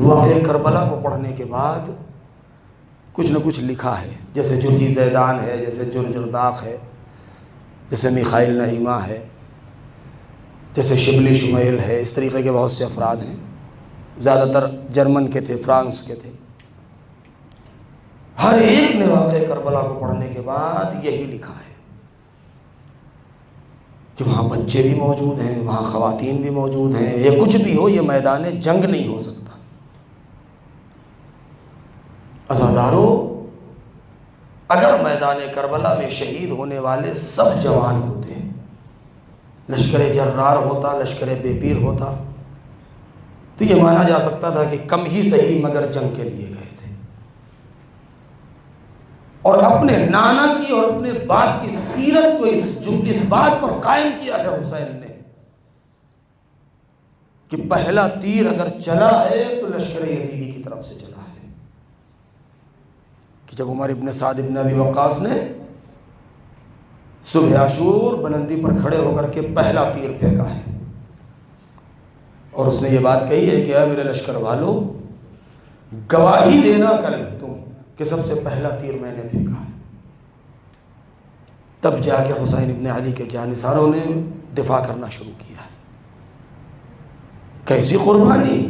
Speaker 1: واقعہ کربلا کو پڑھنے کے بعد کچھ نہ کچھ لکھا ہے، جیسے جرجی زیدان ہے، جیسے جرجرداق ہے، جیسے میخائیل نعیمہ ہے، جیسے شبلی شمیل ہے. اس طریقے کے بہت سے افراد ہیں، زیادہ تر جرمن کے تھے، فرانس کے تھے. ہر ایک نے واقعہ کربلا کو پڑھنے کے بعد یہی لکھا ہے کہ وہاں بچے بھی موجود ہیں، وہاں خواتین بھی موجود ہیں. یہ کچھ بھی ہو، یہ میدان جنگ نہیں ہو سکتا. عزادارو، اگر میدان کربلا میں شہید ہونے والے سب جوان ہوتے، لشکر جرار ہوتا، لشکر بے پیر ہوتا، تو یہ مانا جا سکتا تھا کہ کم ہی صحیح مگر جنگ کے لیے گئے تھے. اور اپنے نانا کی اور اپنے باپ کی سیرت کو اس بات پر قائم کیا ہے حسین نے کہ پہلا تیر اگر چلا ہے تو لشکر یزیدی کی طرف سے چلا ہے. کہ جب عمر ابن سعد ابن ابی وقاص نے صبح عاشور بلندی پر کھڑے ہو کر کے پہلا تیر پھینکا ہے اور اس نے یہ بات کہی ہے کہ اے میرے لشکر والو، گواہی دینا کل تم کہ سب سے پہلا تیر میں نے پھینکا ہے. تب جا کے حسین ابن علی کے جانثاروں نے دفاع کرنا شروع کیا. کیسی قربانی!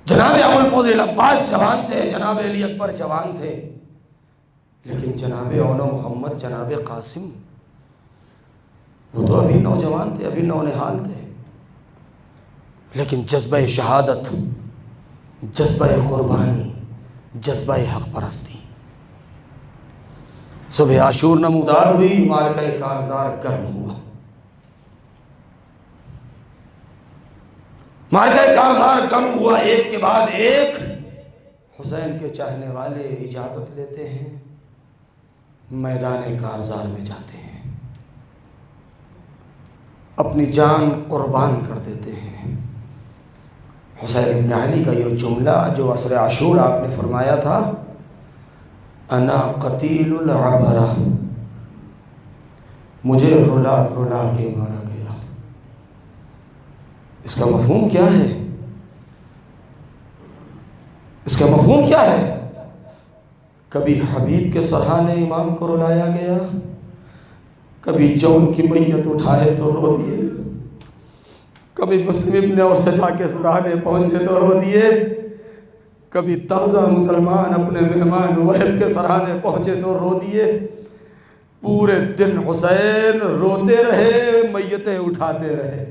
Speaker 1: جناب ابو الفضل عباس جوان تھے، جناب علی اکبر جوان تھے، لیکن جناب اولا محمد، جناب قاسم، وہ تو ابھی نوجوان تھے، ابھی نونہال تھے، لیکن جذبہ شہادت، جذبہ قربانی، جذبہ حق پرستی. صبح عاشور نمودار ہوئی، معرکہ کارزار گرم ہوا. معرکہ کارزار گرم ہوا، ایک کے بعد ایک حسین کے چاہنے والے اجازت لیتے ہیں، میدان کارزار میں جاتے ہیں، اپنی جان قربان کر دیتے ہیں. حسین ابن علی کا یہ جملہ جو عصر عاشور آپ نے فرمایا تھا، انا قتیل العبرہ، مجھے رلا رلا کے مارا گیا. اس کا مفہوم کیا ہے؟ اس کا مفہوم کیا ہے؟ کبھی حبیب کے سرحانے امام کو رلایا گیا، کبھی جون کی میت اٹھائے تو رو دیے، کبھی مسلم ابن اوسجا کے سرانے پہنچے تو رو دیے، کبھی تازہ مسلمان اپنے مہمان وحب کے سرانے پہنچے تو رو دیے. پورے دن حسین روتے رہے، میتیں اٹھاتے رہے.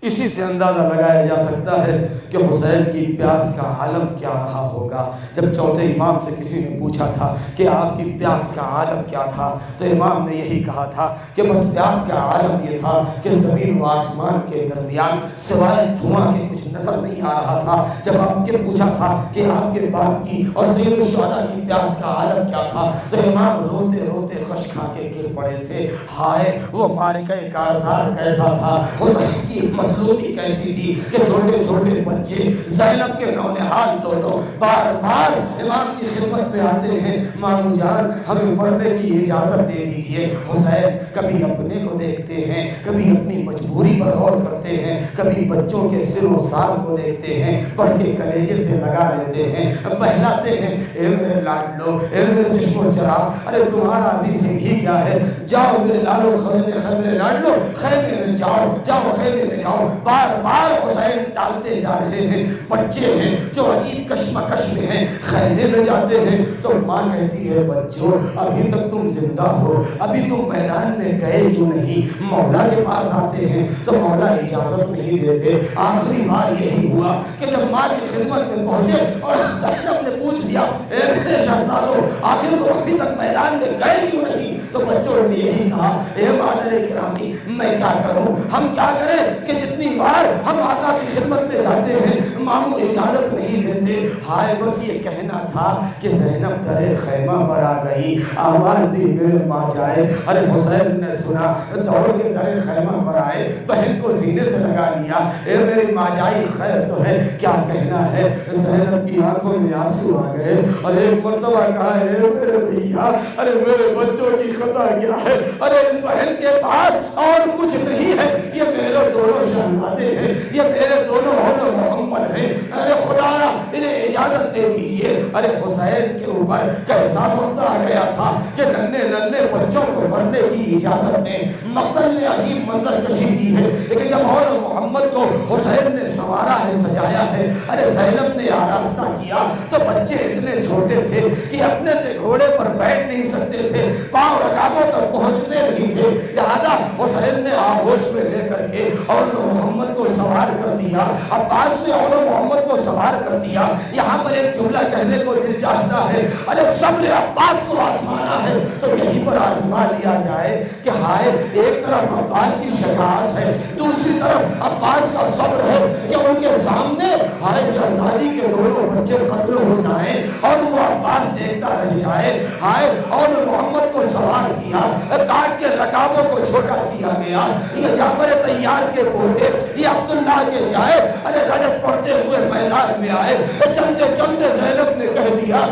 Speaker 1: اسی سے اندازہ لگایا جا سکتا ہے کہ حسین کی پیاس کا عالم کیا رہا ہوگا. جب چوتھے امام سے کسی نے پوچھا تھا کہ آپ کی پیاس کا عالم کیا تھا، تو امام نے یہی کہا تھا کہ بس پیاس کا عالم یہ تھا کہ زمین و آسمان کے درمیان سوائے دھواں کے کچھ نظر نہیں آ رہا تھا. جب آپ کے پوچھا تھا کہ آپ کے باپ کی اور سید الشہداء کی پیاس کا عالم کیا تھا، تو امام روتے روتے خش کھا کے گر پڑے تھے. ہائے وہ معرکہ کارزار کیسا تھا، حسین کی مظلومی کیسی تھی کہ چھوٹے چھوٹے بچے زینب کے نونہال دونوں بار بار امام کی خدمت میں آتے ہیں، مامو جان ہمیں مرنے کی اجازت دے دیجئے. حسین کبھی اپنے کو دیکھتے ہیں، کبھی اپنی مجبوری پر غور کرتے ہیں، کبھی بچوں کے سر و سال کو دیکھتے ہیں، پڑھ کے کلیجے سے لگا لیتے ہیں، بہلاتے ہیں. اے میرے لاڈلو، اے میرے چشم و چراغ، ارے تمہارا ابھی سے ہی کیا ہے، جاؤ میرے لالو، میرے لاڈلو خیمے میں جاؤ، جاؤ خیمے میں جاؤ. بار بار حسین ڈالتے جا رہے ہیں. بچے ہیں جو عجیب کشمکش میں ہیں، خیمے میں جاتے ہیں تو ماں کہتی ہے بچوں ابھی تک تم زندہ ہو، ابھی تم میدان میں گئے کیوں نہیں؟ مولا کے پاس آتے ہیں تو مولا اجازت نہیں دیتے. آخری بار یہی ہوا کہ جب ماں کی خدمت میں پہنچے اور زینب نے پوچھ لیا اے میرے شہزادو آخر تم ابھی تک میدان میں گئے کیوں نہیں؟ تو بچوں نے یہی کہا اے مادر گرامی میں کیا کروں، ہم کیا کریں کہ جتنی بار ہم آقا کی خدمت میں جاتے ہیں ماموں اجازت نہیں دیتے. ہائے بس یہ کہنا تھا کہ زینب درے خیمہ پر آ گئی, آواز دی میرے ماں جائے. ارے حسین نے سنا, دوڑ کے درے خیمہ پر آئے, بہن کو سینے سے لگا لیا. اے میری ماں جائی خیر تو ہے, کیا کہنا ہے؟ زینب کی آنکھوں میں آنسو آ گئے اور ایک مرتبہ کہا, اے میرے بھیا, ارے میرے بچوں کی خطا کیا ہے؟ ارے اس بہن کے پاس اور کچھ نہیں ہے, یہ میرے دونوں شہزادے ہیں, یہ میرے دونوں ہونو محمد ہیں. ارے خدا انہیں اجازت دے دیجئے. ارے حسین کے اوپر کیسا وقت آ گیا تھا کہ ننھے ننھے بچوں کو مرنے کی اجازت دیں. مقتل نے عجیب منظر کشی کی ہے, لیکن جب ہونو محمد کو حسین نے سوارا ہے, سجایا ہے, ارے زینب نے آراستہ کیا تو بچے اتنے چھوٹے تھے کہ اپنے سے گھوڑے پر بیٹھ نہیں سکتے تھے, پاؤں رکابوں تک پہنچنے نہیں تھے. لہذا حسین نے آغوش میں لے کر کے اور محمد کو سوار کر دیا. عباس نے اور محمد کو سوار کر دیا. یہاں پر ایک جملہ کہنے کو دل چاہتا ہے, ارے صبر عباس کو آزمانا ہے تو یہیں پر آزما لیا جائے کہ ہائے ایک طرف عباس کی شجاعت ہے, دوسری طرف عباس کا صبر ہے کہ ان کے سامنے ہائے شہزادی کے دونوں بچے قتل ہو جائیں اور وہ عباس دیکھتا رہ جائے. ہائے اور محمد کو سوار کیا, کاٹ کے رکابوں کو چھوٹا کیا گیا. یہ جعفر طیار کے پوتے, یہ عبداللہ کے جائے, ارے رجس پڑھتے ہوئے میدان میں آئے. چلتے چلتے زینب نے کہہ دیا,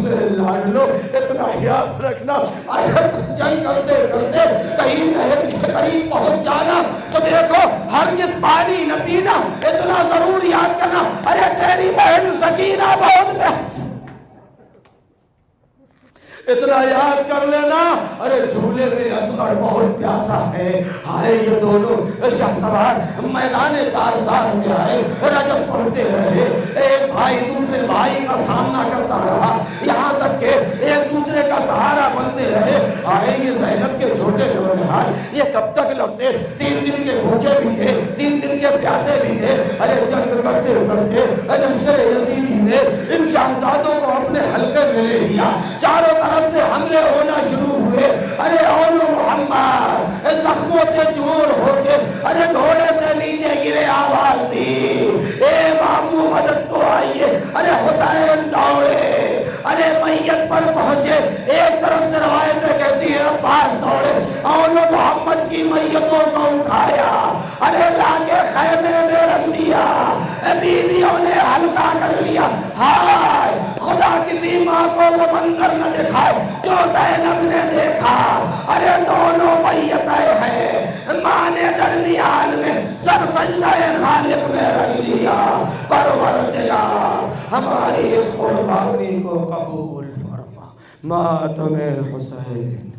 Speaker 1: میرے لاڈلو اتنا یاد رکھنا, اگر جنگ کرتے کرتے کہیں نہر کے قریب پہنچ جانا تو دیکھو ہرگز پانی نہ پینا, اتنا ضرور یاد کرنا. ارے تیری بہن سکینہ بہت محسن, اتنا یاد کر لینا. ارے جھولے میں اصغر بہت پیاسا ہے. ہائے یہ دونوں شہسوار میدان کارزار میں آئے, رجب پڑھتے رہے. ایک بھائی دوسرے بھائی کا سامنا کرتا رہا, یہاں تک کہ ایک دوسرے کا سہارا بنتے رہے. آئے یہ زینب کے چھوٹے نوجوان, یہ کب تک لڑتے, 3 دن کے بھوکے بھی تھے, 3 دن کے پیاسے بھی تھے. ارے جنگ کرتے کرتے لشکر یزیدی نے ان شہزادوں کو اپنے حلقے میں لے لیا. چاروں طرف سے حملے ہونا شروع ہوئے. ارے اولو محمد زخموں سے چور ہو کے ارے گھوڑے سے نیچے گرے, آواز دی, اے مامو مدد کو آئیے. ارے حسین دوڑے, ارے میت پر پہنچے. ایک طرف سے روایتیں کہتی ہے عباس دوڑے, اولو محمد کی میتوں کو اٹھایا, ارے لا کے خیمے میں رکھ دیا. بیویوں نے ہلکا کر لیا. ہائے خدا کسی ماں کو وہ منظر نہ دکھائے جو زینب نے دیکھا. ارے دونوں میتیں ہیں, ماں نے درمیان میں سر سجدہ خالق میں رکھ لیا. پروردگار ہماری اس قربانی کو قبول فرما. ماتم حسین.